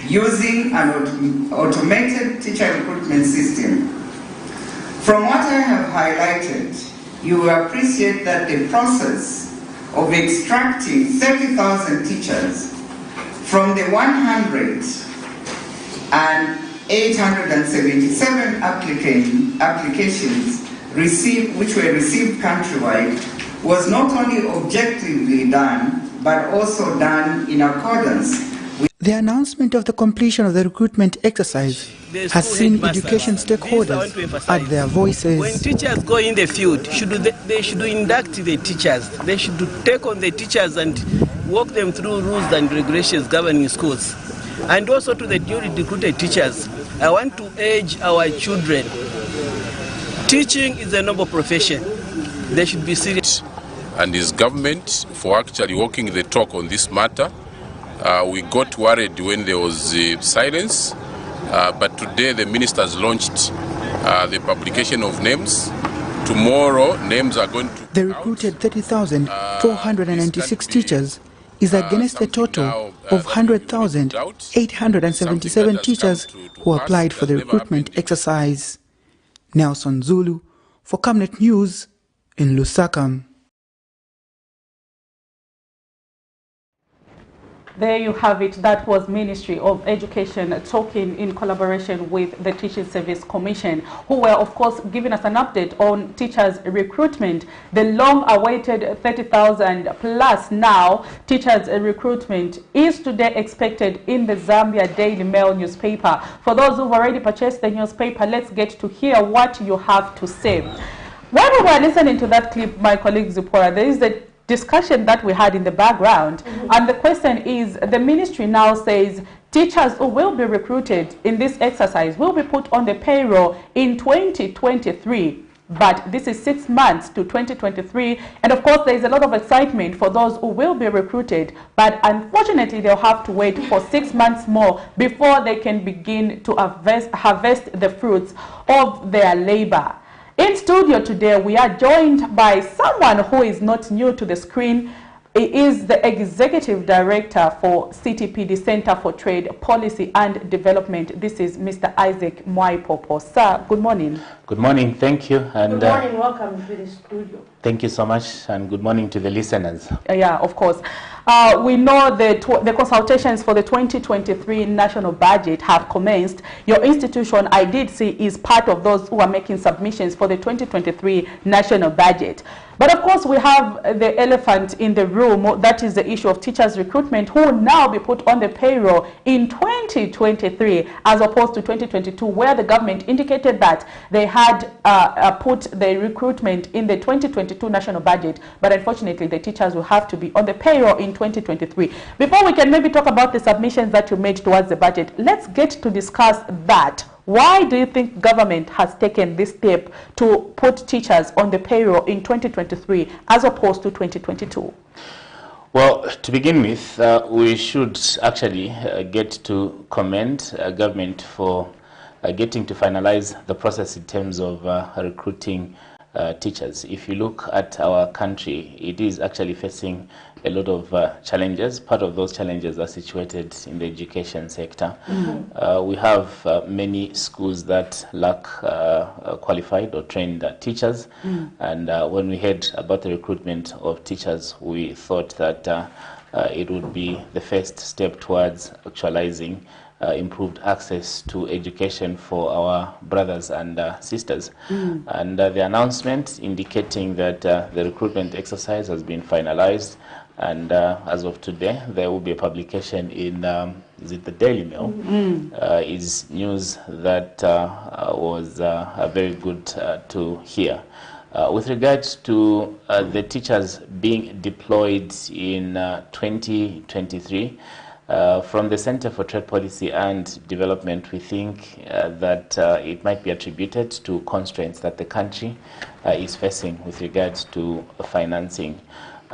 using an automated teacher recruitment system. From what I have highlighted, you will appreciate that the process of extracting 30,000 teachers from the 100 and 877 applications which were received countrywide was not only objectively done, but also done in accordance with the announcement of the completion of the recruitment exercise has seen education stakeholders add their voices. When teachers go in the field, they should induct the teachers. They should take on the teachers and walk them through rules and regulations governing schools. And also to the newly recruited teachers, I want to urge our children. Teaching is a noble profession. They should be serious. And his government for actually walking the talk on this matter. We got worried when there was silence, but today the minister has launched the publication of names. Tomorrow, names are going to... The recruited 30,496 teachers is against a total of 100,877 teachers who applied for the recruitment exercise. Nelson Zulu for Camnet News in Lusaka. There you have it. That was Ministry of Education talking in collaboration with the Teaching Service Commission, who were, of course, giving us an update on teachers' recruitment. The long-awaited 30,000 plus now teachers' recruitment is today expected in the Zambia Daily Mail newspaper. For those who've already purchased the newspaper, let's get to hear what you have to say. While we were listening to that clip, my colleague Zipporah, there is the discussion that we had in the background, and the question is, the ministry now says teachers who will be recruited in this exercise will be put on the payroll in 2023, but this is 6 months to 2023, and of course there is a lot of excitement for those who will be recruited, but unfortunately they'll have to wait for 6 months more before they can begin to harvest the fruits of their labor. In studio today, we are joined by someone who is not new to the screen. He is the Executive Director for CTPD, Center for Trade Policy and Development. This is Mr. Isaac Mwaipopo. Sir, good morning. Good morning, thank you. And good morning, welcome to the studio. Thank you so much, and good morning to the listeners. Yeah, of course. We know that the consultations for the 2023 national budget have commenced. Your institution, I did see, is part of those who are making submissions for the 2023 national budget. But of course, we have the elephant in the room, that is the issue of teachers' recruitment, who will now be put on the payroll in 2023, as opposed to 2022, where the government indicated that they had put the recruitment in the 2022 national budget, but unfortunately the teachers will have to be on the payroll in 2023. Before we can maybe talk about the submissions that you made towards the budget, let's get to discuss that. Why do you think government has taken this step to put teachers on the payroll in 2023 as opposed to 2022? Well, to begin with, we should actually get to commend government for getting to finalize the process in terms of recruiting teachers. If you look at our country, it is actually facing a lot of challenges. Part of those challenges are situated in the education sector. We have many schools that lack qualified or trained teachers, and when we heard about the recruitment of teachers, we thought that it would be the first step towards actualizing improved access to education for our brothers and sisters. And the announcement indicating that the recruitment exercise has been finalized, and as of today there will be a publication in the Daily Mail, is news that was very good to hear. With regards to the teachers being deployed in 2023, from the Center for Trade Policy and Development, we think that it might be attributed to constraints that the country is facing with regards to financing.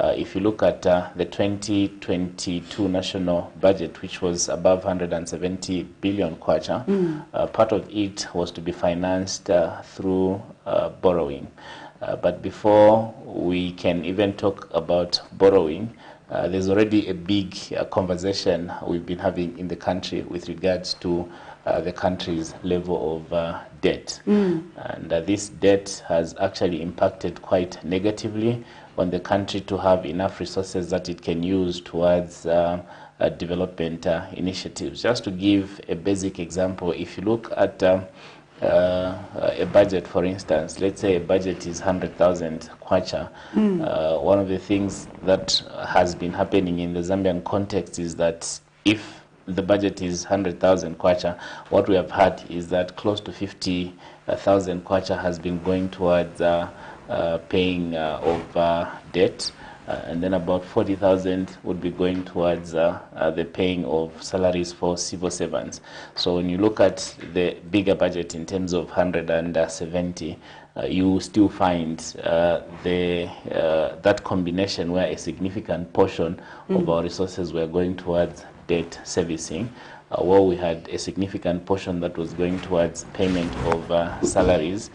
If you look at the 2022 national budget, which was above 170 billion kwacha, part of it was to be financed through borrowing. But before we can even talk about borrowing, there's already a big conversation we've been having in the country with regards to the country's level of debt. And this debt has actually impacted quite negatively on the country to have enough resources that it can use towards development initiatives. Just to give a basic example, if you look at a budget, for instance, let's say a budget is 100,000 kwacha. One of the things that has been happening in the Zambian context is that if the budget is 100,000 kwacha, what we have had is that close to 50,000 kwacha has been going towards paying of debt, and then about 40,000 would be going towards the paying of salaries for civil servants. So when you look at the bigger budget in terms of 170, you still find that combination where a significant portion of our resources were going towards debt servicing, where we had a significant portion that was going towards payment of salaries,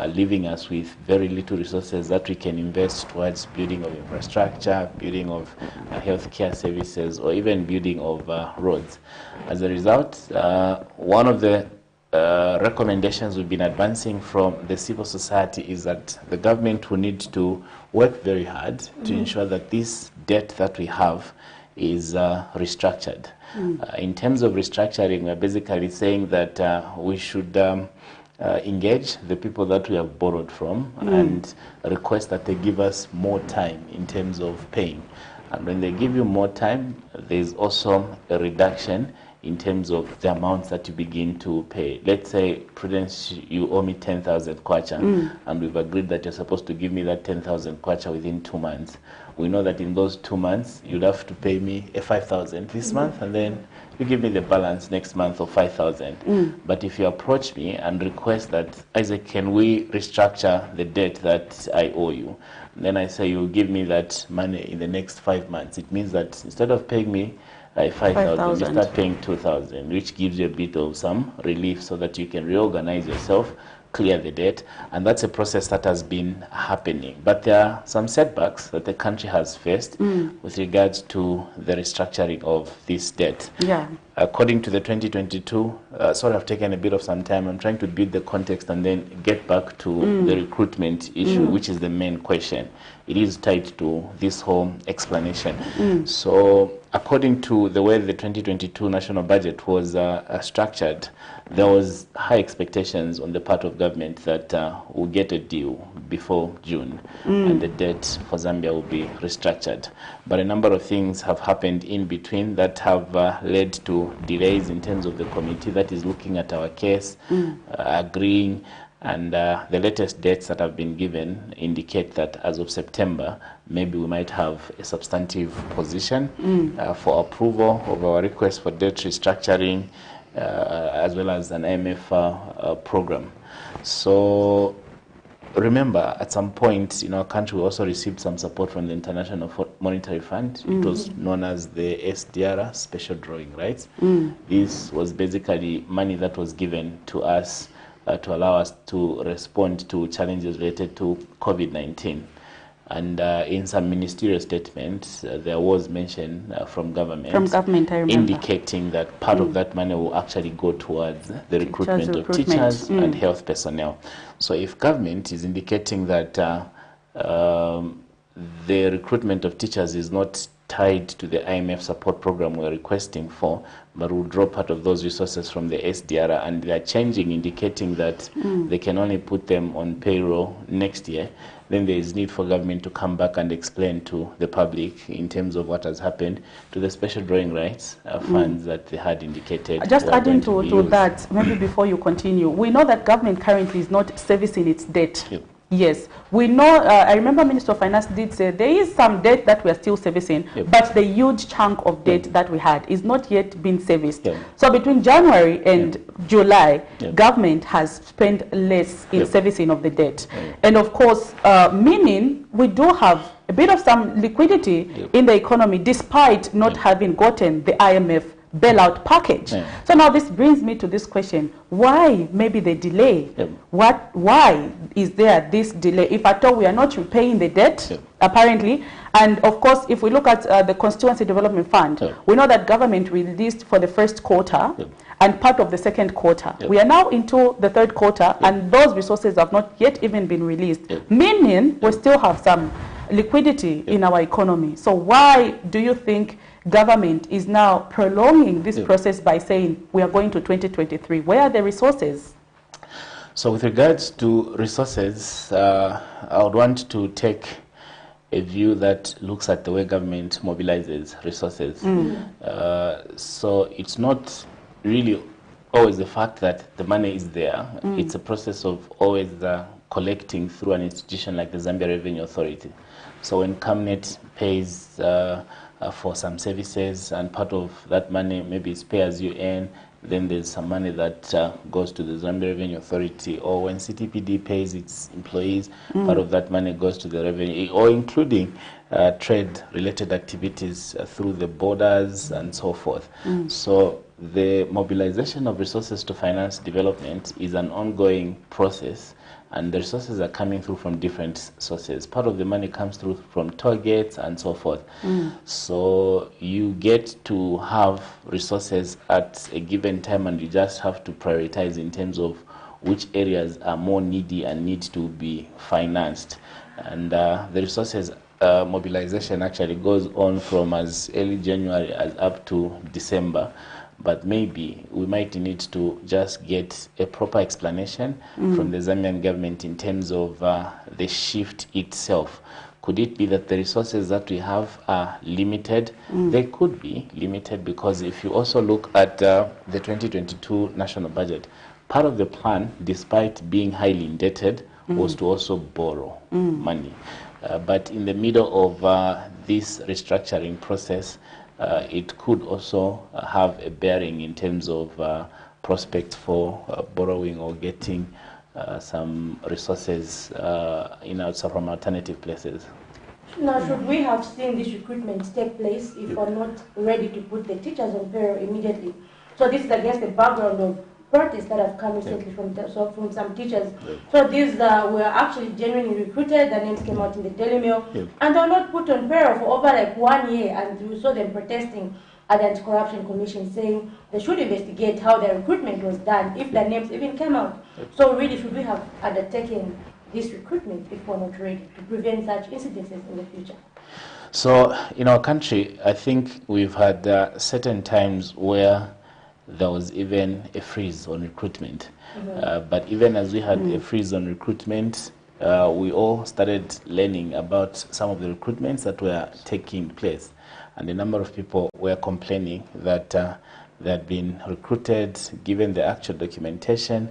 leaving us with very little resources that we can invest towards building of infrastructure, building of healthcare services, or even building of roads. As a result, one of the recommendations we've been advancing from the civil society is that the government will need to work very hard to ensure that this debt that we have is restructured. In terms of restructuring, we're basically saying that we should engage the people that we have borrowed from and request that they give us more time in terms of paying. And when they give you more time, there's also a reduction in terms of the amounts that you begin to pay. Let's say, Prudence, you owe me 10,000 kwacha, and we've agreed that you're supposed to give me that 10,000 kwacha within 2 months. We know that in those 2 months, you'd have to pay me a 5,000 this month, and then you give me the balance next month of 5,000. But if you approach me and request that, Isaac, can we restructure the debt that I owe you? And then I say, you'll give me that money in the next 5 months. It means that instead of paying me 5,000, you start paying 2,000, which gives you a bit of some relief so that you can reorganize yourself, clear the debt, and that's a process that has been happening. But there are some setbacks that the country has faced with regards to the restructuring of this debt. According to the 2022, sorry, I've taken a bit of some time. I'm trying to build the context and then get back to the recruitment issue, which is the main question. It is tied to this whole explanation. So according to the way the 2022 national budget was structured, there was high expectations on the part of government that we'll get a deal before June and the debt for Zambia will be restructured. But a number of things have happened in between that have led to delays in terms of the committee that is looking at our case, agreeing, and the latest dates that have been given indicate that as of September, maybe we might have a substantive position for approval of our request for debt restructuring, as well as an IMF program. So remember, at some point in our country, we also received some support from the International Monetary Fund. It was known as the SDR, Special Drawing Rights. This was basically money that was given to us to allow us to respond to challenges related to COVID-19. And in some ministerial statements, there was mention from government, I remember, indicating that part of that money will actually go towards the recruitment of teachers and health personnel. So if government is indicating that the recruitment of teachers is not tied to the IMF support program we're requesting for, but will draw part of those resources from the SDR, and they are changing, indicating that they can only put them on payroll next year, then there is need for government to come back and explain to the public in terms of what has happened to the special drawing rights funds that they had indicated. Just adding to that, maybe before you continue, we know that government currently is not servicing its debt. Yes, we know, I remember Minister of Finance did say there is some debt that we are still servicing, but the huge chunk of debt that we had is not yet been serviced. So between January and July, government has spent less in servicing of the debt. And of course, meaning we do have a bit of some liquidity in the economy despite not having gotten the IMF bailout package. So now this brings me to this question: why maybe the delay? Why is there this delay? If at all we are not repaying the debt, apparently, And of course, if we look at the Constituency Development Fund, we know that government released for the first quarter and part of the second quarter. We are now into the third quarter, and those resources have not yet even been released, meaning we still have some liquidity in our economy. So why do you think government is now prolonging this process by saying we are going to 2023? Where are the resources? So with regards to resources, I would want to take a view that looks at the way government mobilizes resources. So it's not really always the fact that the money is there. It's a process of always collecting through an institution like the Zambia Revenue Authority. So when Camnet pays for some services, and part of that money maybe is pay as you earn, then there's some money that goes to the Zambia Revenue Authority, or when CTPD pays its employees, part of that money goes to the revenue, or including trade-related activities through the borders and so forth. So the mobilization of resources to finance development is an ongoing process, and the resources are coming through from different sources. Part of the money comes through from toll gates and so forth. So you get to have resources at a given time, and you just have to prioritize in terms of which areas are more needy and need to be financed. And the resources mobilization actually goes on from as early January as up to December. But maybe we might need to just get a proper explanation from the Zambian government in terms of the shift itself. Could it be that the resources that we have are limited? They could be limited, because if you also look at the 2022 national budget, part of the plan, despite being highly indebted, was to also borrow money. But in the middle of this restructuring process, it could also have a bearing in terms of prospects for borrowing or getting some resources from alternative places. Now, should we have seen this recruitment take place if we're not ready to put the teachers on payroll immediately? So this is against the background of protests that have come recently from some teachers. So these were actually genuinely recruited, their names came out in the Daily Mail, and they were not put on payroll for over like 1 year, and we saw them protesting at the Anti-Corruption Commission saying they should investigate how their recruitment was done, if their names even came out. So really, should we have undertaken this recruitment if we're not ready to prevent such incidences in the future? So in our country, I think we've had certain times where there was even a freeze on recruitment. But even as we had a freeze on recruitment, we all started learning about some of the recruitments that were taking place. And a number of people were complaining that they had been recruited, given the actual documentation,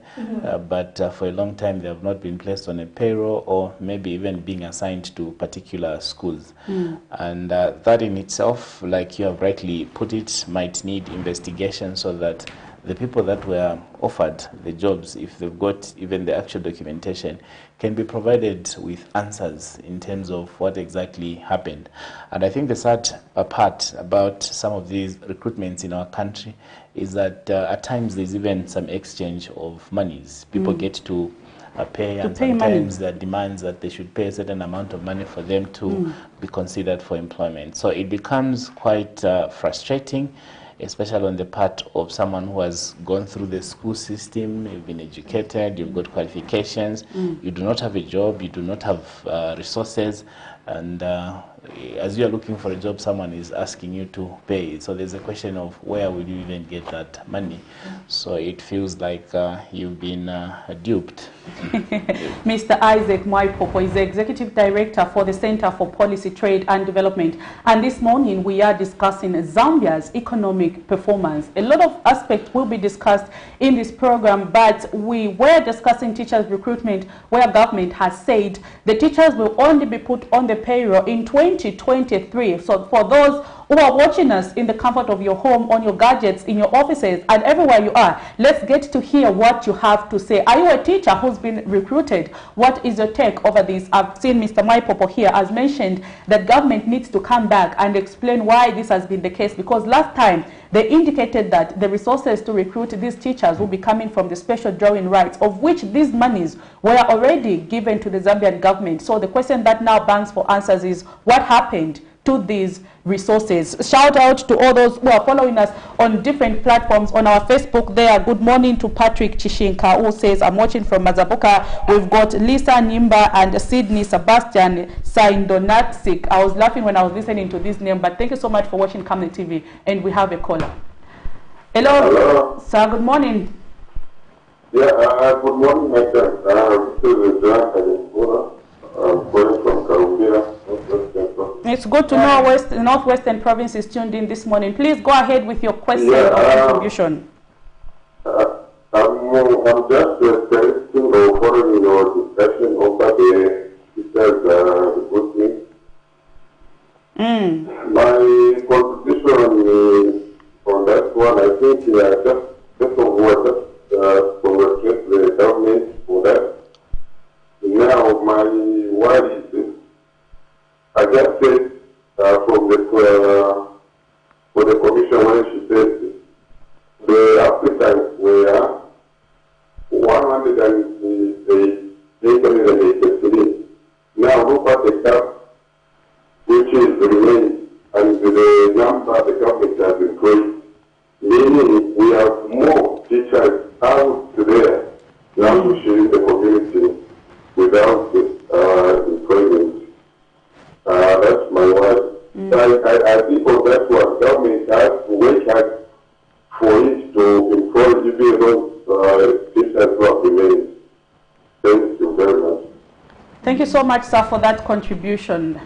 but for a long time they have not been placed on a payroll, or maybe even being assigned to particular schools. And that in itself, like you have rightly put it, might need investigation, so that the people that were offered the jobs, if they've got even the actual documentation, can be provided with answers in terms of what exactly happened. And I think the sad part about some of these recruitments in our country is that at times there's even some exchange of monies. People get to pay, and sometimes there are demands that they should pay a certain amount of money for them to be considered for employment. So it becomes quite frustrating, especially on the part of someone who has gone through the school system, you've been educated, you've got qualifications, you do not have a job, you do not have resources, and as you are looking for a job, someone is asking you to pay. So there's a question of where will you even get that money? So it feels like you've been duped. Mr. Isaac Mwaipopo is the Executive Director for the Center for Policy, Trade and Development. And this morning we are discussing Zambia's economic performance. A lot of aspects will be discussed in this program, but we were discussing teachers' recruitment, where government has said the teachers will only be put on the payroll in 2023. So for those who are watching us in the comfort of your home, on your gadgets, in your offices, and everywhere you are, let's get to hear what you have to say. Are you a teacher who's been recruited? What is your take over this? I've seen Mr. Mwaipopo here has mentioned that government needs to come back and explain why this has been the case, because last time they indicated that the resources to recruit these teachers will be coming from the special drawing rights, of which these monies were already given to the Zambian government. So the question that now bangs for answers is, what happened to these resources? Shout out to all those who are following us on different platforms. On our Facebook there, good morning to Patrick Chishinka, who says, I'm watching from Mazabuka. We've got Lisa Nimba and Sydney Sebastian Saindonatsik. I was laughing when I was listening to this name, but thank you so much for watching Camnet TV. And we have a caller. Hello. Sir, good morning. Yeah, good morning, my friend. This is Jack. I'm calling from Karubia. It's good to know Northwestern Province is tuned in this morning. Please go ahead with your question or contribution. I'm just interested or following your discussion over the teachers recruitment. My contribution on that one, I think, just of what congratulate the government for that. Now, my worry is, I just said from for the commission when she said the applicants were 183. Now look at the gap which is remains and the number the government has increased, meaning we have more teachers out there now to share the community without employment. That's my word. I think on that one, government has to wait hard for it to employ even those teachers who have remained. Thank you very much. Thank you so much, sir, for that contribution.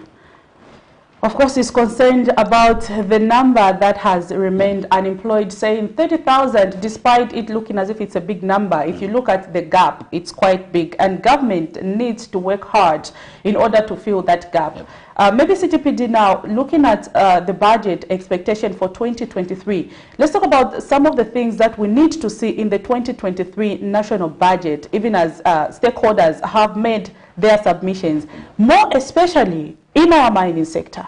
Of course, is concerned about the number that has remained unemployed, saying 30,000, despite it looking as if it's a big number. If you look at the gap, it's quite big, and government needs to work hard in order to fill that gap. Maybe CTPD now, looking at the budget expectation for 2023, let's talk about some of the things that we need to see in the 2023 national budget, even as stakeholders have made their submissions, more especially in our mining sector.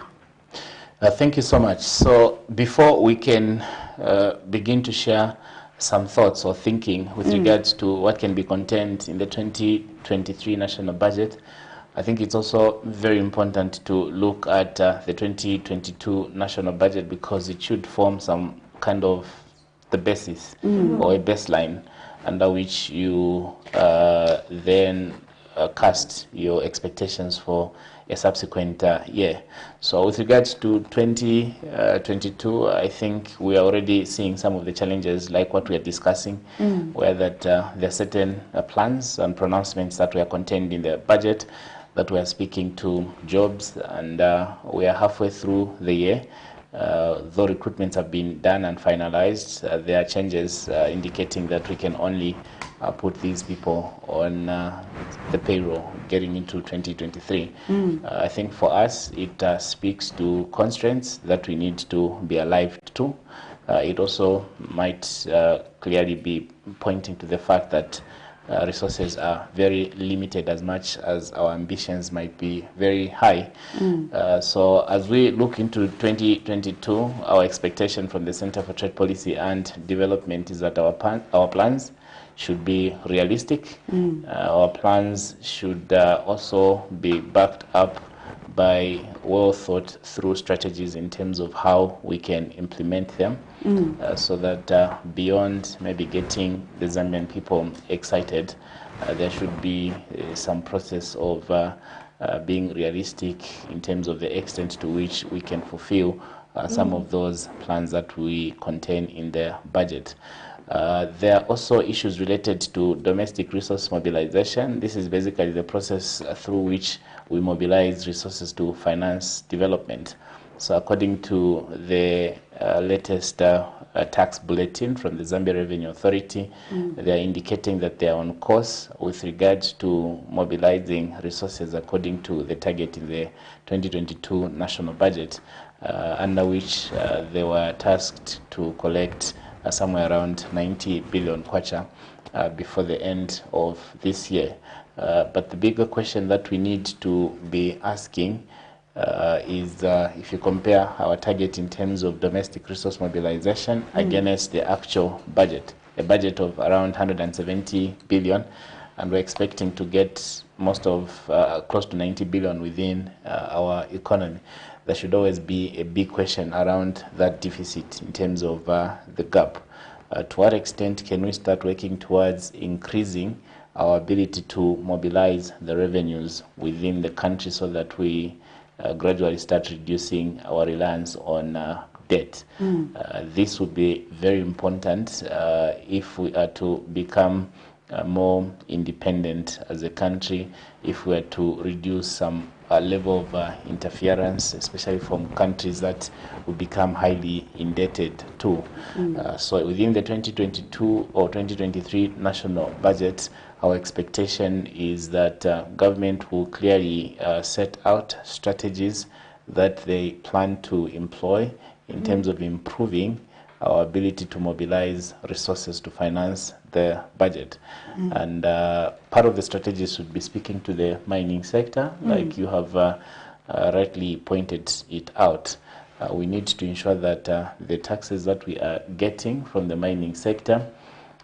Thank you so much. So before we can begin to share some thoughts or thinking with regards to what can be contained in the 2023 national budget, I think it's also very important to look at the 2022 national budget, because it should form some kind of the basis or a baseline under which you then cast your expectations for a subsequent year. So with regards to 2022, I think we are already seeing some of the challenges like what we are discussing, where that there are certain plans and pronouncements that were contained in the budget that we are speaking to jobs, and we are halfway through the year. Though recruitments have been done and finalized, there are changes indicating that we can only put these people on the payroll getting into 2023. I think for us, it speaks to constraints that we need to be alive to. It also might clearly be pointing to the fact that resources are very limited, as much as our ambitions might be very high. So as we look into 2022, our expectation from the Center for Trade Policy and Development is that our plans should be realistic. Our plans should also be backed up by well thought through strategies in terms of how we can implement them, so that beyond maybe getting the Zambian people excited, there should be some process of being realistic in terms of the extent to which we can fulfill some of those plans that we contain in the budget. There are also issues related to domestic resource mobilization. This is basically the process through which we mobilize resources to finance development. So according to the latest tax bulletin from the Zambia Revenue Authority, they are indicating that they are on course with regards to mobilizing resources according to the target in the 2022 national budget, under which they were tasked to collect somewhere around 90 billion kwacha before the end of this year. But the bigger question that we need to be asking is, if you compare our target in terms of domestic resource mobilization against the actual budget, a budget of around 170 billion, and we're expecting to get most of close to 90 billion within our economy. There should always be a big question around that deficit in terms of the gap. To what extent can we start working towards increasing our ability to mobilize the revenues within the country so that we gradually start reducing our reliance on debt? This would be very important if we are to become more independent as a country, if we are to reduce some level of interference, especially from countries that will become highly indebted to. So within the 2022 or 2023 national budget, our expectation is that government will clearly set out strategies that they plan to employ in terms of improving our ability to mobilize resources to finance the budget. And part of the strategies should be speaking to the mining sector, like you have rightly pointed it out. We need to ensure that the taxes that we are getting from the mining sector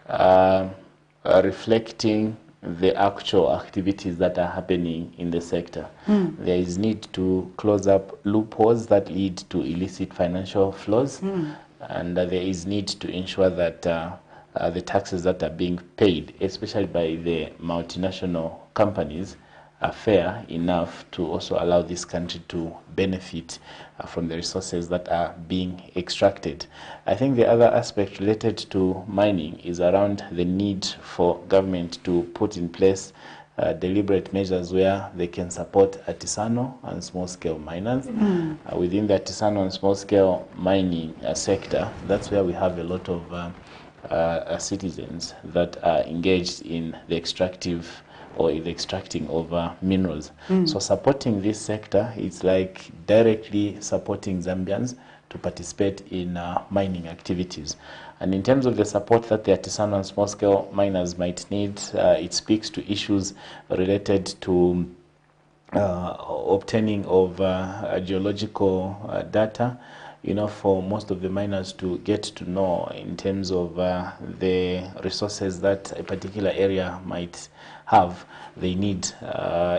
are reflecting the actual activities that are happening in the sector. There is need to close up loopholes that lead to illicit financial flows, and there is need to ensure that the taxes that are being paid, especially by the multinational companies, are fair enough to also allow this country to benefit from the resources that are being extracted. I think the other aspect related to mining is around the need for government to put in place deliberate measures where they can support artisanal and small-scale miners. Within the artisanal and small-scale mining sector, that's where we have a lot of citizens that are engaged in the extractive or the extracting of minerals. So supporting this sector is like directly supporting Zambians to participate in mining activities. And in terms of the support that the artisanal and small-scale miners might need, it speaks to issues related to obtaining of geological data, you know, for most of the miners to get to know in terms of the resources that a particular area might have. They need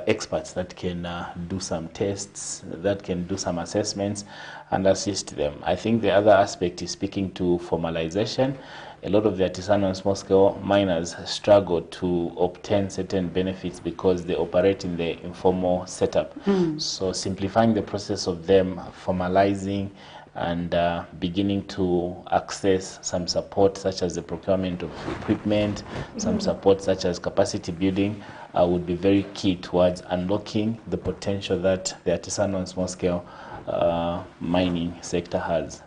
experts that can do some tests, that can do some assessments and assist them. I think the other aspect is speaking to formalization. A lot of the artisanal and small-scale miners struggle to obtain certain benefits because they operate in the informal setup. So simplifying the process of them formalizing and beginning to access some support such as the procurement of equipment, some support such as capacity building would be very key towards unlocking the potential that the artisanal and small-scale mining sector has.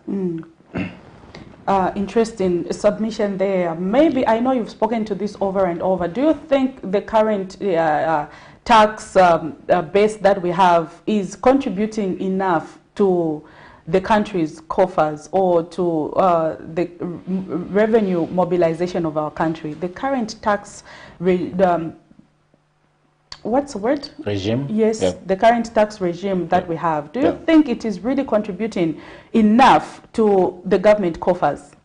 Interesting submission there. Maybe, I know you've spoken to this over and over. Do you think the current tax base that we have is contributing enough to the country's coffers or to the revenue mobilization of our country? The current tax what's the word? Regime? Yes, the current tax regime that we have. Do you think it is really contributing enough to the government coffers?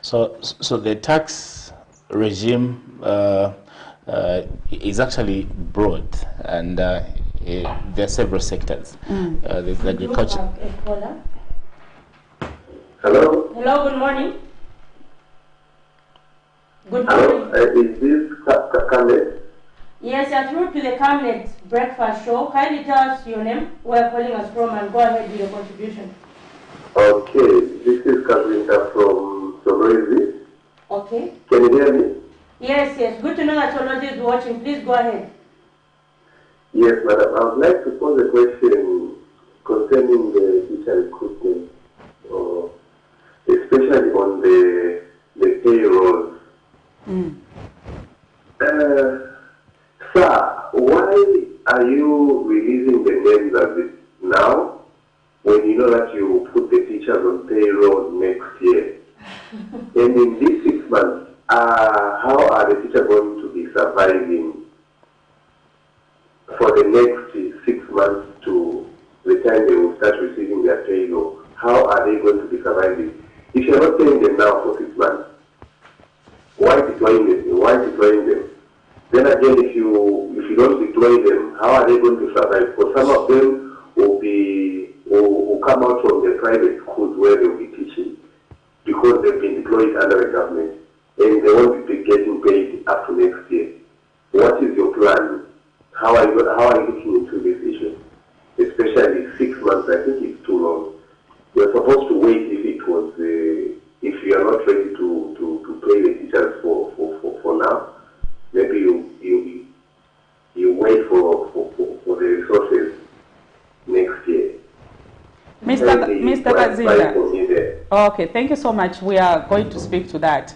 So the tax regime is actually broad, and there are several sectors. There's agriculture. Hello? Hello, good morning. Good morning. Is this Camnet? Yes, you're through to the Camnet breakfast show. Kindly tell us your name, where you're calling us from, and go ahead with your contribution. Okay, this is Kavinda from Somrezi. Okay. Can you hear me? Yes. Good to know that Ology is watching. Please go ahead. Yes, madam. I would like to pose a question concerning the teacher recruitment, especially on the payroll. Sir, why are you releasing the names of it now when you know that you will put the teachers on payroll next year? And in these 6 months, how are the teachers going to be surviving for the next 6 months to the time they will start receiving their pay, how are they going to be surviving? If you're not paying them now for 6 months, why deploying them? Then again, if you don't deploy them, how are they going to survive? For some of them will come out from the private schools where they will be teaching because they've been deployed under the government and they won't be getting paid up to next year. What is your plan? How are you looking into this issue? Especially 6 months, I think it's too long. You're supposed to wait if you are not ready to pay the teachers for now. Maybe you wait for the resources next year. Mr. Kazinda. Okay, thank you so much. We are going to speak to that.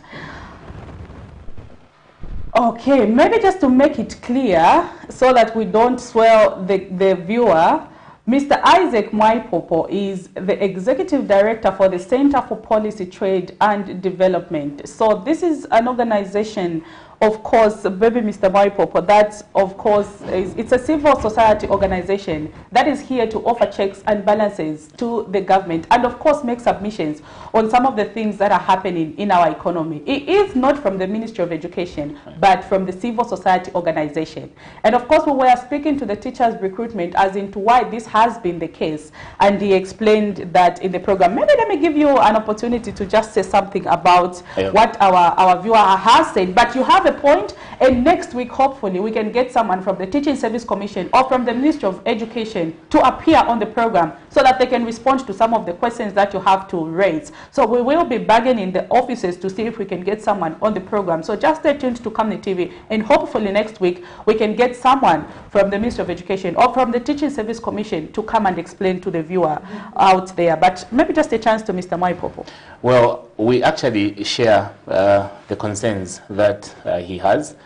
Okay, maybe just to make it clear so that we don't swell the viewer, Mr. Isaac Mwaipopo is the Executive Director for the Center for Policy, Trade and Development. So this is an organization, of course, baby Mr. Mwaipopo, that of course it's a civil society organization that is here to offer checks and balances to the government and of course make submissions on some of the things that are happening in our economy. It is not from the Ministry of Education, but from the civil society organization. And of course we were speaking to the teachers recruitment as into why this has been the case, and he explained that in the program. Maybe let me give you an opportunity to just say something about what our viewer has said, but you have a point, and next week hopefully we can get someone from the Teaching Service Commission or from the Ministry of Education to appear on the program so that they can respond to some of the questions that you have to raise. So we will be bargaining the offices to see if we can get someone on the program. So just stay tuned to Camnet TV, and hopefully next week we can get someone from the Ministry of Education or from the Teaching Service Commission to come and explain to the viewer out there. But maybe just a chance to Mr. Mwaipopo. Well, we actually share the concerns that he has,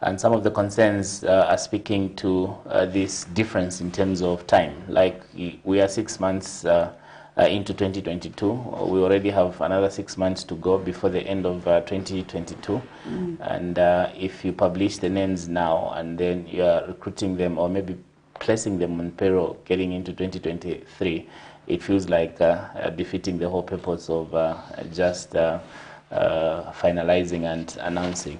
and some of the concerns are speaking to this difference in terms of time. Like we are 6 months into 2022. We already have another 6 months to go before the end of 2022. And if you publish the names now and then you are recruiting them or maybe placing them on payroll getting into 2023, it feels like defeating the whole purpose of just finalizing and announcing.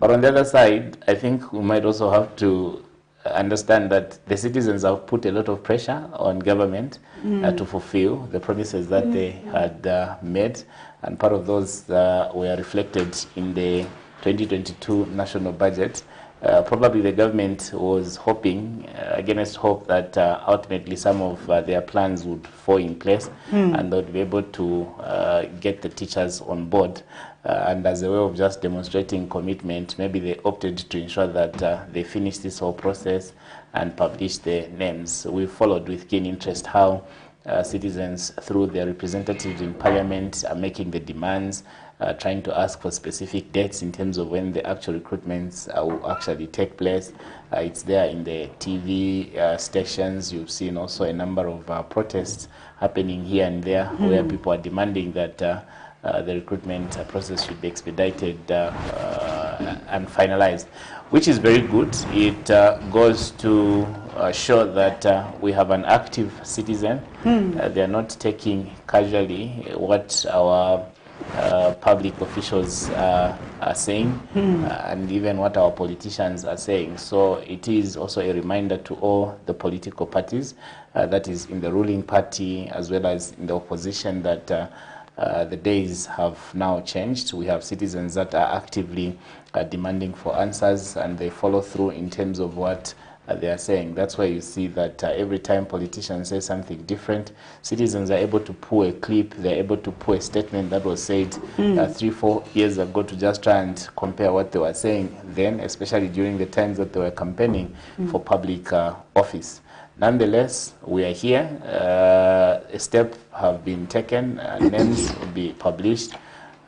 But on the other side, I think we might also have to understand that the citizens have put a lot of pressure on government to fulfill the promises that they had made, and part of those were reflected in the 2022 national budget. Probably the government was hoping, against hope, that ultimately some of their plans would fall in place and they would be able to get the teachers on board. And as a way of just demonstrating commitment, maybe they opted to ensure that they finish this whole process and publish the names. We followed with keen interest how citizens, through their representatives in Parliament, are making the demands, trying to ask for specific dates in terms of when the actual recruitments will actually take place. It's there in the TV stations. You've seen also a number of protests happening here and there where people are demanding that the recruitment process should be expedited and finalized, which is very good. It goes to show that we have an active citizen. They are not taking casually what our public officials are saying and even what our politicians are saying. So it is also a reminder to all the political parties, that is in the ruling party as well as in the opposition, that the days have now changed. We have citizens that are actively demanding for answers, and they follow through in terms of what they are saying. That's why you see that every time politicians say something different, citizens are able to pull a clip, they're able to pull a statement that was said 3-4 years ago to just try and compare what they were saying then, especially during the times that they were campaigning for public office. Nonetheless, we are here. A step have been taken. Names will be published.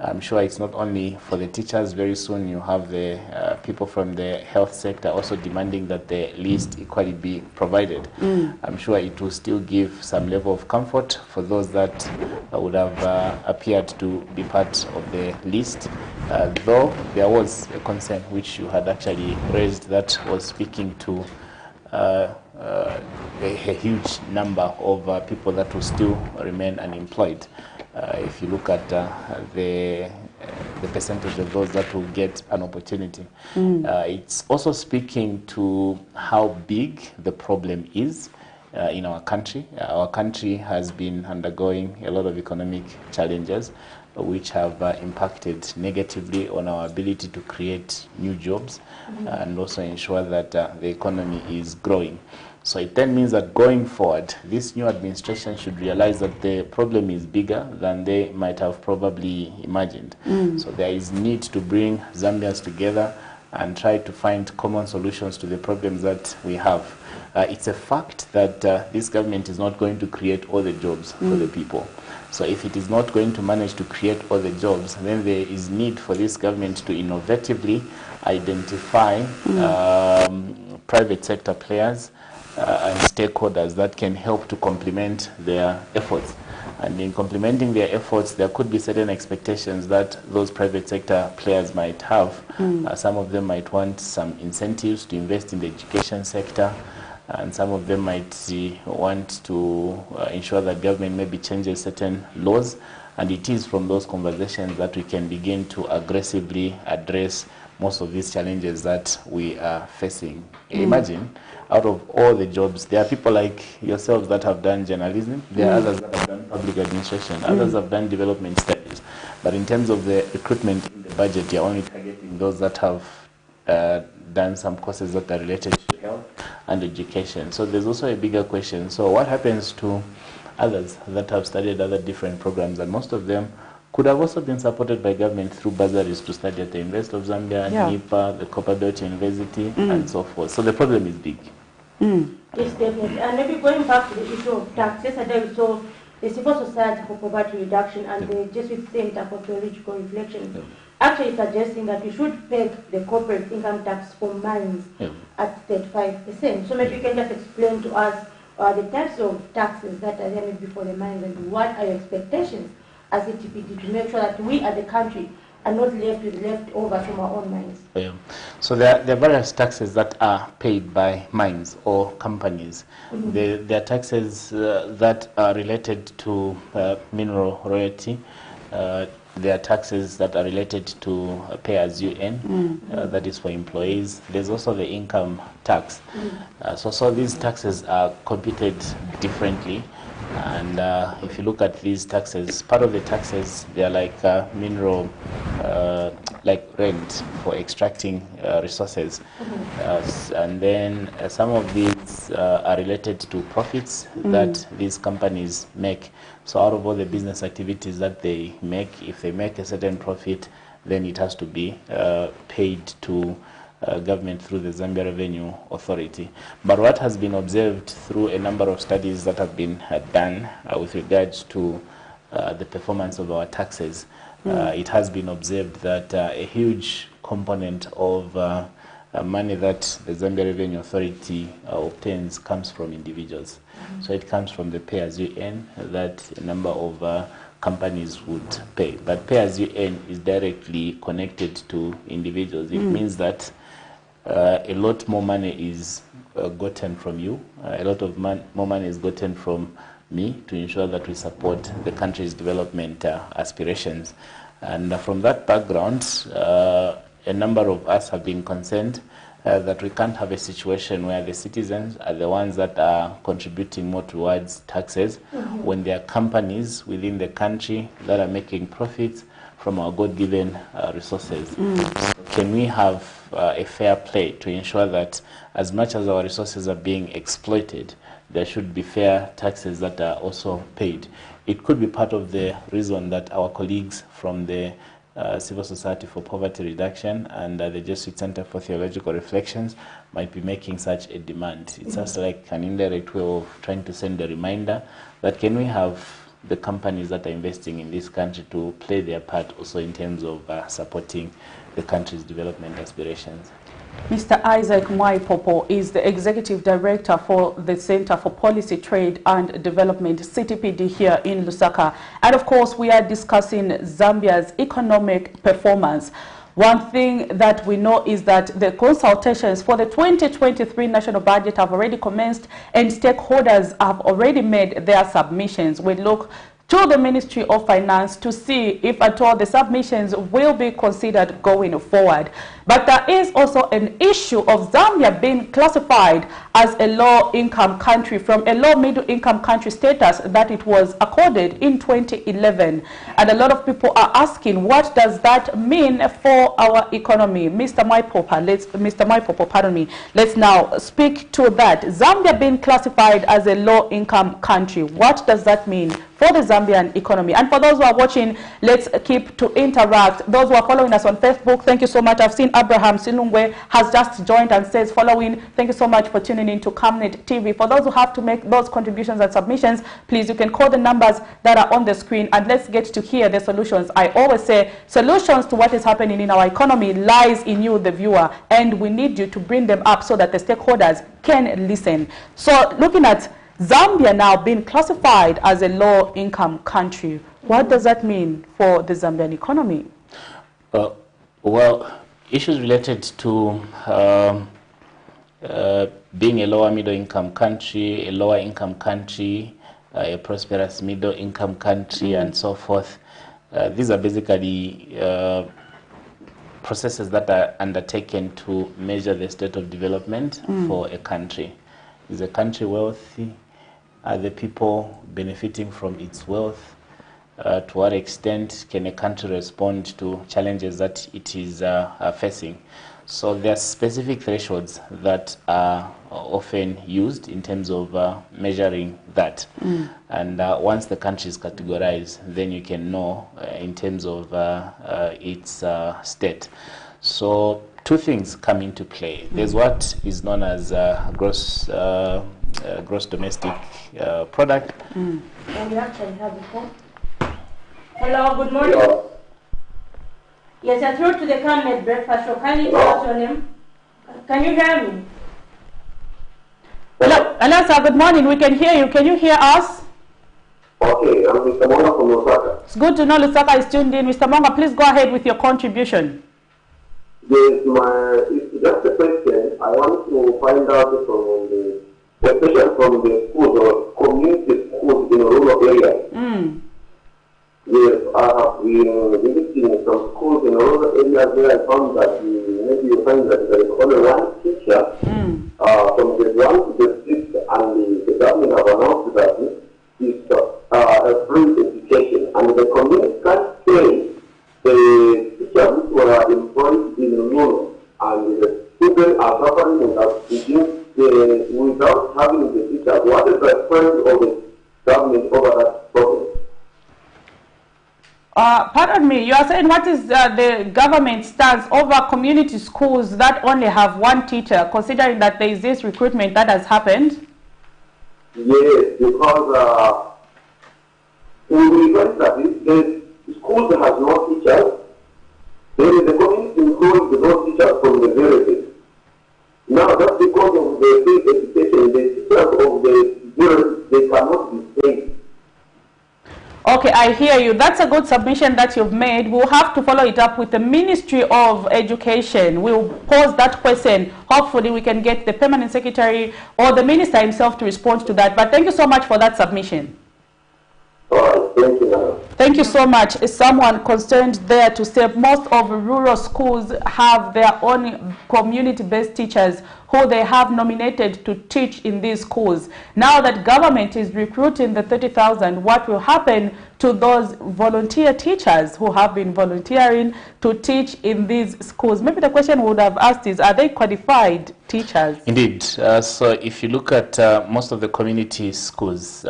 I'm sure it's not only for the teachers. Very soon you have the people from the health sector also demanding that the list equally be provided. I'm sure it will still give some level of comfort for those that would have appeared to be part of the list, though there was a concern which you had actually raised that was speaking to a huge number of people that will still remain unemployed. If you look at the percentage of those that will get an opportunity. It's also speaking to how big the problem is in our country. Our country has been undergoing a lot of economic challenges which have impacted negatively on our ability to create new jobs and also ensure that the economy is growing. So it then means that going forward, this new administration should realize that the problem is bigger than they might have probably imagined. So there is need to bring Zambians together and try to find common solutions to the problems that we have. It's a fact that this government is not going to create all the jobs for the people. So if it is not going to manage to create all the jobs, then there is need for this government to innovatively identify private sector players and stakeholders that can help to complement their efforts. And in complementing their efforts, there could be certain expectations that those private sector players might have. Some of them might want some incentives to invest in the education sector, and some of them might want to ensure that government maybe changes certain laws. And it is from those conversations that we can begin to aggressively address most of these challenges that we are facing. Imagine, out of all the jobs, there are people like yourselves that have done journalism, there are others that have done public administration, others have done development studies. But in terms of the recruitment in the budget, you're only targeting those that have done some courses that are related to health and education. So there's also a bigger question. So what happens to others that have studied other different programs, and most of them could have also been supported by government through bursaries to study at the University of Zambia, NIPA, the Copperbelt University, and so forth. So the problem is big. Yes, definitely. And maybe going back to the issue of tax, yesterday we saw the Civil Society for Poverty Reduction and the Jesuit Center for Theological Reflection actually suggesting that we should peg the corporate income tax for mines at 35%. So maybe you can just explain to us the types of taxes that are there maybe for the mines, and what are your expectations as a TPD to make sure that we as a country are not left with leftovers from our own mines. So there are various taxes that are paid by mines or companies. There are taxes that are related to mineral royalty. There are taxes that are related to pay-as-you-earn, that is for employees. There's also the income tax. So these taxes are computed differently. And if you look at these taxes, part of the taxes, they are like mineral, like rent for extracting resources. And then some of these are related to profits that these companies make. So out of all the business activities that they make, if they make a certain profit, then it has to be paid to government through the Zambia Revenue Authority. But what has been observed through a number of studies that have been done with regards to the performance of our taxes, it has been observed that a huge component of money that the Zambia Revenue Authority obtains comes from individuals. So it comes from the pay-as-you-earn that a number of companies would pay. But pay-as-you-earn is directly connected to individuals. It means that a lot more money is gotten from you, a lot of more money is gotten from me to ensure that we support the country's development aspirations. And from that background, a number of us have been concerned that we can't have a situation where the citizens are the ones that are contributing more towards taxes when there are companies within the country that are making profits from our God-given resources. Can we have a fair play to ensure that as much as our resources are being exploited, there should be fair taxes that are also paid? It could be part of the reason that our colleagues from the Civil Society for Poverty Reduction and the Jesuit Center for Theological Reflections might be making such a demand. It's just like an indirect way of trying to send a reminder that can we have the companies that are investing in this country to play their part also in terms of supporting the country's development aspirations. Mr. Isaac Mwaipopo is the Executive Director for the Center for Policy, Trade and Development, CTPD, here in Lusaka. And of course, we are discussing Zambia's economic performance. One thing that we know is that the consultations for the 2023 national budget have already commenced and stakeholders have already made their submissions. We look to the Ministry of Finance to see if at all the submissions will be considered going forward. But there is also an issue of Zambia being classified as a low-income country from a low-middle-income country status that it was accorded in 2011. And a lot of people are asking, what does that mean for our economy? Mr. Maipopo, pardon me, let's now speak to that. Zambia being classified as a low-income country, what does that mean for the Zambian economy? And for those who are watching, let's keep to interact. Those who are following us on Facebook, thank you so much. I've seen Abraham Silungwe has just joined and says following. Thank you so much for tuning in to Camnet TV. For those who have to make those contributions and submissions, please, you can call the numbers that are on the screen and let's get to hear the solutions. I always say solutions to what is happening in our economy lies in you, the viewer, and we need you to bring them up so that the stakeholders can listen. So looking at Zambia now being classified as a low-income country, what does that mean for the Zambian economy? Well, issues related to being a lower middle-income country, a lower-income country, a prosperous middle-income country, and so forth, these are basically processes that are undertaken to measure the state of development for a country. Is a country wealthy? Are the people benefiting from its wealth? To what extent can a country respond to challenges that it is facing? So there are specific thresholds that are often used in terms of measuring that. And once the country is categorized, then you can know in terms of its state. So two things come into play. There's what is known as gross domestic product. And we actually have a phone. Hello, good morning. Yes, you're through to the Camnet Breakfast Show. Can you tell us your name? Can you hear me? Hello, sir, good morning. We can hear you. Can you hear us? Okay, I'm Mr. Monga from Lusaka. It's good to know Lusaka is tuned in. Mr. Monga, please go ahead with your contribution. Yes, it's just a question. I want to find out from the, especially from the schools or community schools in rural areas. Yes, I have been visiting some schools in rural areas where I found that maybe you find that there is only one teacher from the 1 to the 6, and the government have announced that it's a free education, and the community can't say the teachers who are employed in rural and the students are suffering without having the teachers. What is the point of the government over that problem? Pardon me, you are saying what is the government stance over community schools that only have one teacher, considering that there is this recruitment that has happened? Yes, because we request that the schools has no teachers, then the community employs no teachers from the very base. Now that's because of the free education, the teachers of the girls, they cannot be paid. Okay, I hear you. That's a good submission that you've made. We'll have to follow it up with the Ministry of Education. We'll pose that question. Hopefully we can get the Permanent Secretary or the Minister himself to respond to that. But thank you so much for that submission. Thank you. Thank you so much. Is someone concerned there to say most of rural schools have their own community-based teachers who they have nominated to teach in these schools. Now that government is recruiting the 30,000, what will happen to those volunteer teachers who have been volunteering to teach in these schools? Maybe the question we would have asked is, are they qualified teachers? Indeed. So if you look at most of the community schools,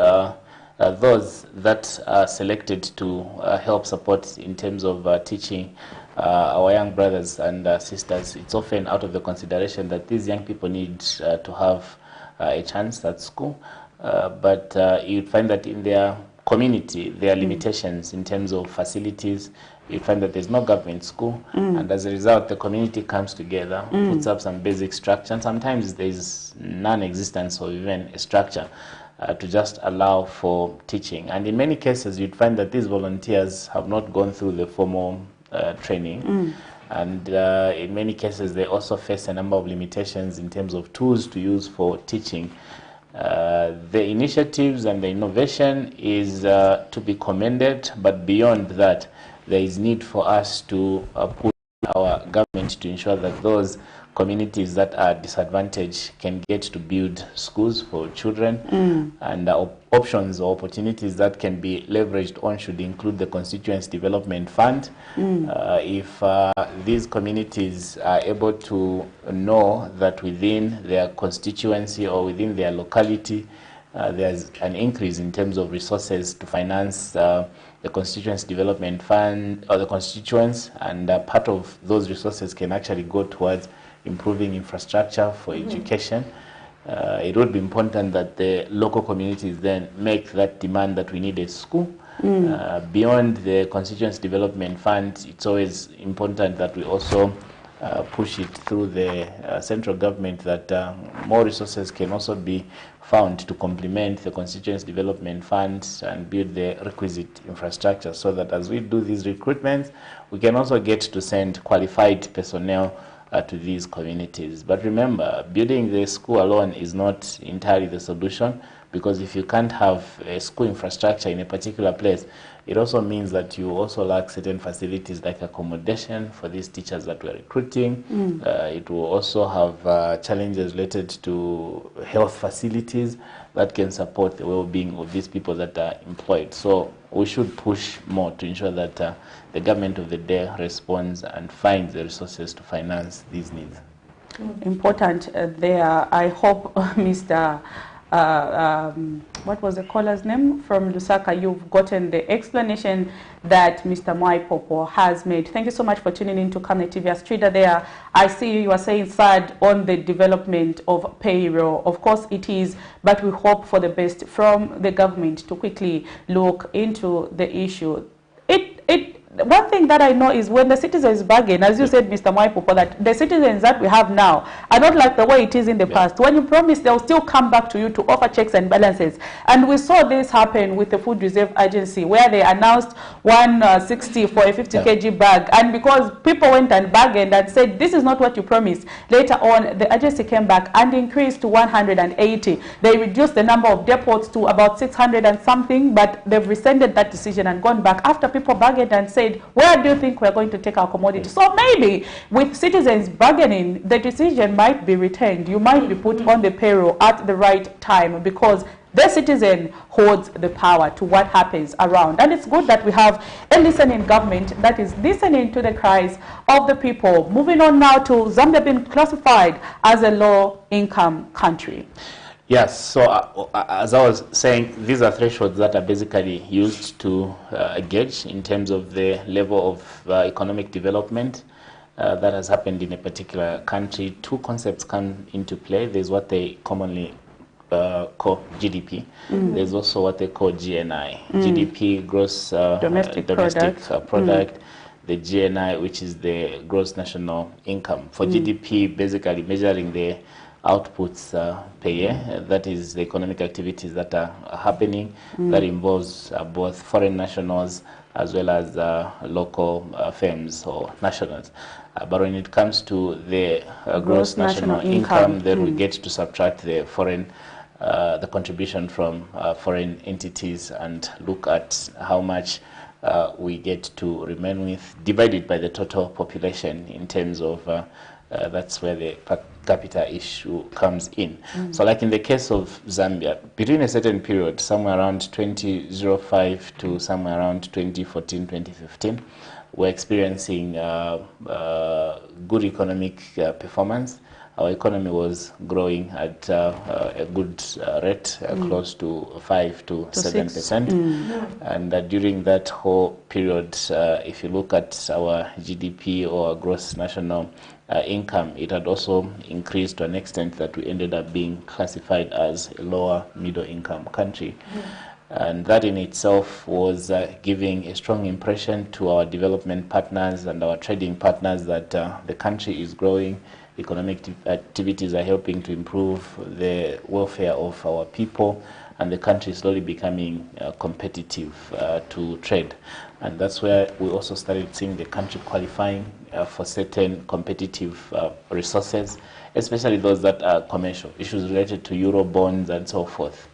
those that are selected to help support in terms of teaching our young brothers and sisters, it's often out of the consideration that these young people need to have a chance at school. But you'd find that in their community, there are limitations in terms of facilities. You find that there's no government school, and as a result, the community comes together, puts up some basic structure, and sometimes there's non-existence of even a structure to just allow for teaching. And in many cases, you'd find that these volunteers have not gone through the formal training. And in many cases, they also face a number of limitations in terms of tools to use for teaching. The initiatives and the innovation is to be commended, but beyond that, there is need for us to push our government to ensure that those communities that are disadvantaged can get to build schools for children, and options or opportunities that can be leveraged on should include the Constituency Development Fund. If these communities are able to know that within their constituency or within their locality there's an increase in terms of resources to finance the Constituency Development Fund or the constituents, and part of those resources can actually go towards improving infrastructure for education. It would be important that the local communities then make that demand that we need a school. Beyond the Constituency Development Fund, it's always important that we also push it through the central government, that more resources can also be found to complement the Constituency Development Fund and build the requisite infrastructure, so that as we do these recruitments, we can also get to send qualified personnel to these communities. But remember, building the school alone is not entirely the solution, because if you can't have a school infrastructure in a particular place, it also means that you also lack certain facilities like accommodation for these teachers that we're recruiting. It will also have challenges related to health facilities that can support the well-being of these people that are employed. So we should push more to ensure that the government of the day responds and finds the resources to finance these needs. Important there. I hope, Mr. What was the caller's name from Lusaka? You've gotten the explanation that Mr. Mwaipopo has made. Thank you so much for tuning in to Camnet TV. As trader there, I see you are saying sad on the development of payroll. Of course it is, but we hope for the best from the government to quickly look into the issue. One thing that I know is when the citizens bargain, as you said, Mr. Mwaipopo, that the citizens that we have now are not like the way it is in the past. When you promise, they'll still come back to you to offer checks and balances. And we saw this happen with the Food Reserve Agency, where they announced 160 for a 50 kg bag. And because people went and bargained and said, this is not what you promised, later on, the agency came back and increased to 180. They reduced the number of depots to about 600 and something, but they've rescinded that decision and gone back after people bargained and said, where do you think we're going to take our commodity? So maybe with citizens bargaining, the decision might be retained. You might be put on the payroll at the right time, because the citizen holds the power to what happens around. And it's good that we have a listening government that is listening to the cries of the people. Moving on now to Zambia being classified as a low-income country. Yes, so as I was saying, these are thresholds that are basically used to gauge in terms of the level of economic development that has happened in a particular country. Two concepts come into play. There's what they commonly call GDP. There's also what they call GNI. GDP, gross domestic product. The GNI, which is the gross national income. For GDP, basically measuring the outputs per year, that is the economic activities that are happening, that involves both foreign nationals as well as local firms or nationals. But when it comes to the gross national income, then we get to subtract the foreign, the contribution from foreign entities, and look at how much we get to remain with, divided by the total population in terms of that's where the per capita issue comes in. So like in the case of Zambia, between a certain period, somewhere around 2005 to somewhere around 2014, 2015, we're experiencing good economic performance. Our economy was growing at a good rate, close to 5 to 7%. And during that whole period, if you look at our GDP or gross national income, it had also increased to an extent that we ended up being classified as a lower middle income country. And that in itself was giving a strong impression to our development partners and our trading partners that the country is growing, economic activities are helping to improve the welfare of our people, and the country is slowly becoming competitive to trade. And that's where we also started seeing the country qualifying for certain competitive resources, especially those that are commercial, issues related to Euro bonds and so forth.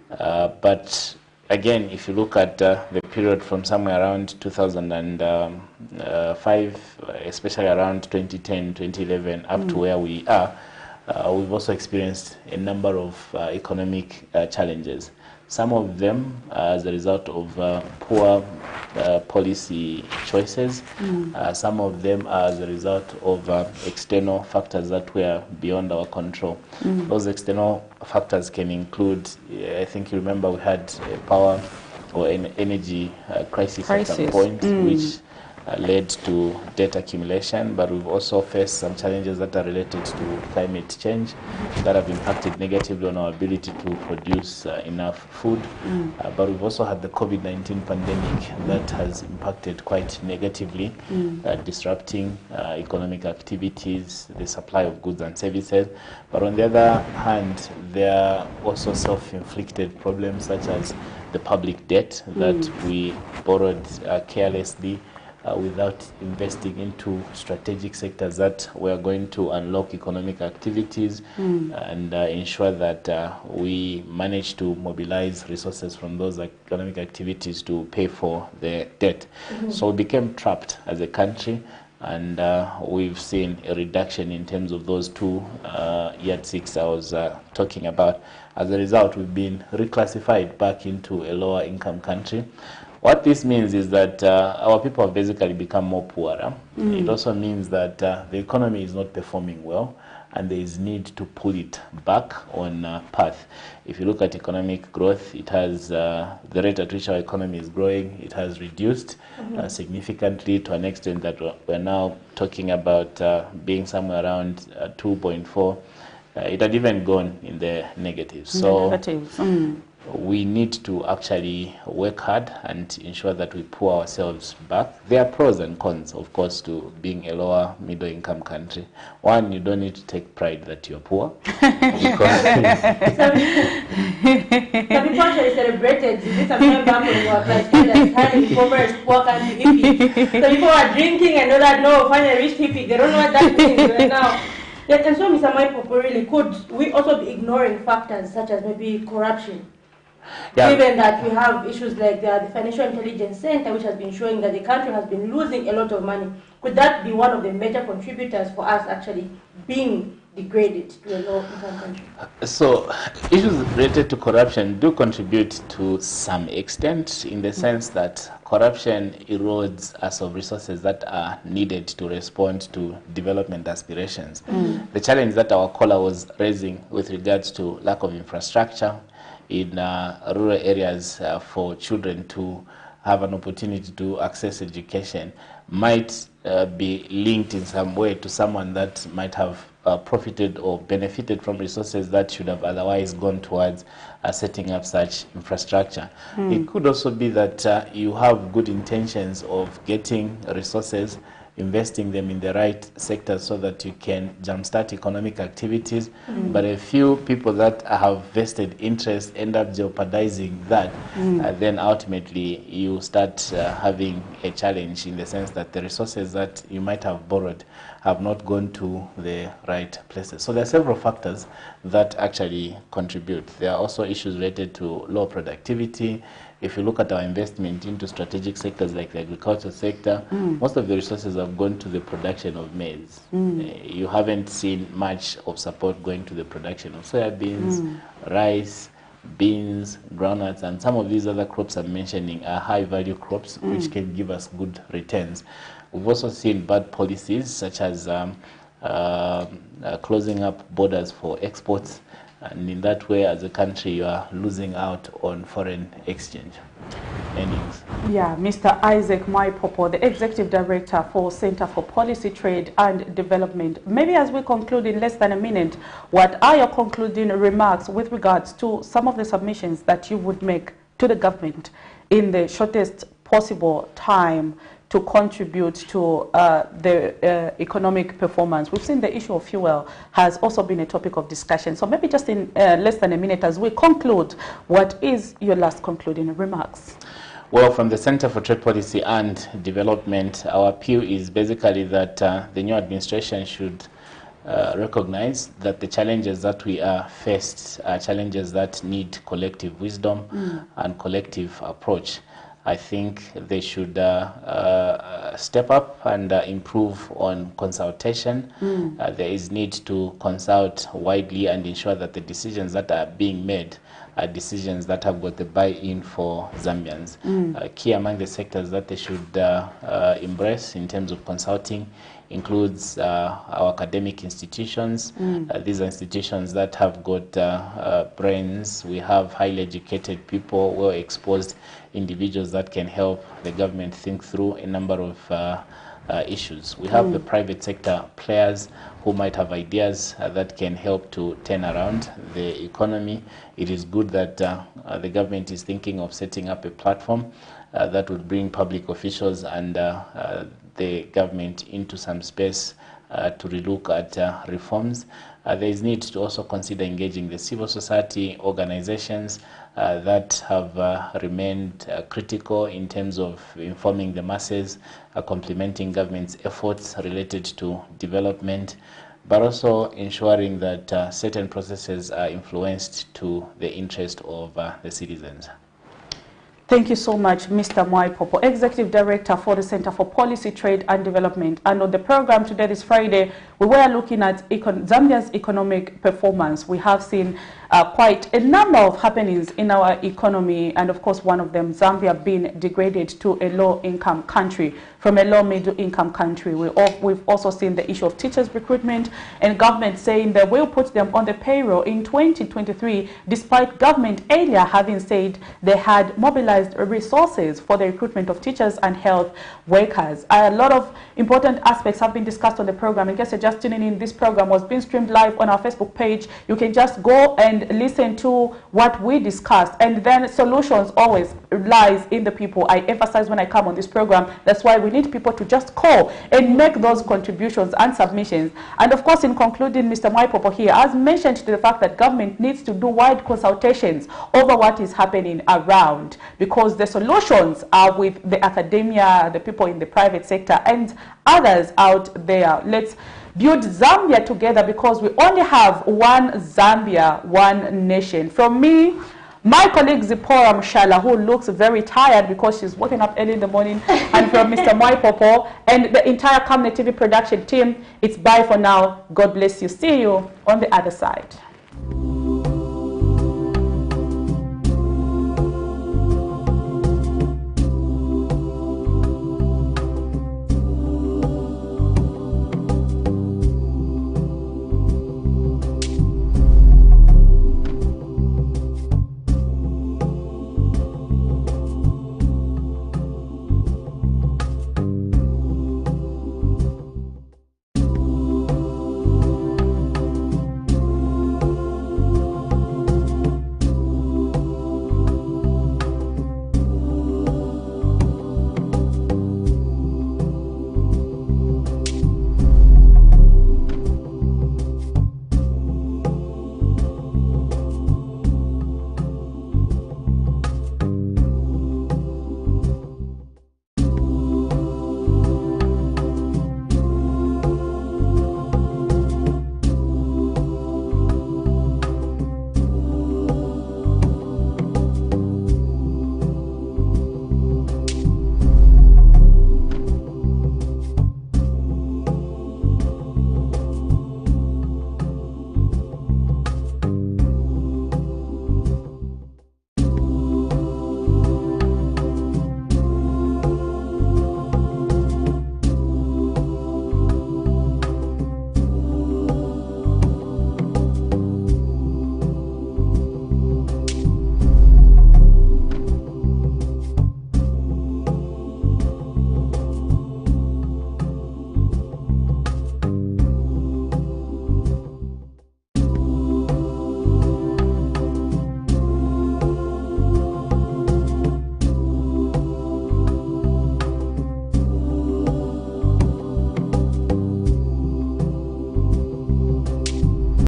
But again, if you look at the period from somewhere around 2005, especially around 2010, 2011, up to where we are, we've also experienced a number of economic challenges. Some of them as a result of poor policy choices. Some of them are as a result of external factors that were beyond our control. Those external factors can include, I think you remember we had a power or an energy crisis at some point, which led to debt accumulation, but we've also faced some challenges that are related to climate change that have impacted negatively on our ability to produce enough food. But we've also had the COVID-19 pandemic that has impacted quite negatively, disrupting economic activities, the supply of goods and services. But on the other hand, there are also self-inflicted problems such as the public debt that we borrowed carelessly, without investing into strategic sectors that were going to unlock economic activities and ensure that we manage to mobilize resources from those economic activities to pay for the debt. So we became trapped as a country, and we've seen a reduction in terms of those two yardsticks I was talking about. As a result, we've been reclassified back into a lower income country. What this means is that our people have basically become more poorer. It also means that the economy is not performing well, and there is need to pull it back on path. If you look at economic growth, it has the rate at which our economy is growing, it has reduced significantly to an extent that we're now talking about being somewhere around 2.4. It had even gone in the negatives. So we need to actually work hard and ensure that we pull ourselves back. There are pros and cons, of course, to being a lower middle income country. One, you don't need to take pride that you're poor. Some people actually celebrated this some time back when we were like, highly impoverished poor country hippie. So people are drinking and know that, no, finally rich hippie. They don't know what that means right now. And so, Mr. Maipopo, really, could we also be ignoring factors such as maybe corruption? Given that we have issues like the Financial Intelligence Center, which has been showing that the country has been losing a lot of money, could that be one of the major contributors for us actually being degraded to a low-income country? So issues related to corruption do contribute to some extent, in the sense that corruption erodes us of resources that are needed to respond to development aspirations. The challenge that our caller was raising with regards to lack of infrastructure in rural areas for children to have an opportunity to access education might be linked in some way to someone that might have profited or benefited from resources that should have otherwise gone towards setting up such infrastructure. It could also be that you have good intentions of getting resources, investing them in the right sectors so that you can jumpstart economic activities, but a few people that have vested interest end up jeopardizing that, then ultimately you start having a challenge, in the sense that the resources that you might have borrowed have not gone to the right places. So there are several factors that actually contribute. There are also issues related to low productivity. If you look at our investment into strategic sectors like the agriculture sector, most of the resources have gone to the production of maize. You haven't seen much of support going to the production of soybeans, rice, beans, groundnuts, and some of these other crops I'm mentioning are high-value crops which can give us good returns. We've also seen bad policies such as closing up borders for exports, and in that way, as a country, you are losing out on foreign exchange earnings. Yeah, Mr. Isaac Maipopo, the Executive Director for Center for Policy, Trade and Development. Maybe as we conclude in less than a minute, what are your concluding remarks with regards to some of the submissions that you would make to the government in the shortest possible time to to contribute to the economic performance. We've seen the issue of fuel has also been a topic of discussion. So maybe just in less than a minute as we conclude, what is your last concluding remarks? Well, from the Center for Trade Policy and Development, our appeal is basically that the new administration should recognize that the challenges that we are faced are challenges that need collective wisdom and collective approach. I think they should step up and improve on consultation. There is need to consult widely and ensure that the decisions that are being made are decisions that have got the buy-in for Zambians. Key among the sectors that they should embrace in terms of consulting includes our academic institutions. These are institutions that have got brains. We have highly educated people, well-exposed individuals that can help the government think through a number of issues. We have the private sector players who might have ideas that can help to turn around the economy. It is good that the government is thinking of setting up a platform that would bring public officials and the government into some space to relook at reforms. There is need to also consider engaging the civil society organizations that have remained critical in terms of informing the masses, complementing government's efforts related to development, but also ensuring that certain processes are influenced to the interest of the citizens. Thank you so much, Mr. Mwaipopo, Executive Director for the Center for Policy, Trade and Development. And on the program today, this Friday, we were looking at Zambia's economic performance. We have seen quite a number of happenings in our economy, and of course one of them, Zambia being degraded to a low-income country from a low-middle-income country. We've also seen the issue of teachers recruitment and government saying they will put them on the payroll in 2023, despite government earlier having said they had mobilized resources for the recruitment of teachers and health workers. A lot of important aspects have been discussed on the program. In case you're just tuning in, this program was being streamed live on our Facebook page. You can just go and listen to what we discussed, and then solutions always lies in the people. I emphasize when I come on this program, that's why we need people to just call and make those contributions and submissions. And of course, in concluding, Mr. Mwaipopo here has mentioned the fact that government needs to do wide consultations over what is happening around, because the solutions are with the academia, the people in the private sector, and others out there. Let's build Zambia together, because we only have one Zambia, one nation. From me, my colleague Zipporah Mshala, who looks very tired because she's waking up early in the morning, and from Mr. Mwaipopo and the entire Camnet TV production team, it's bye for now. God bless you. See you on the other side.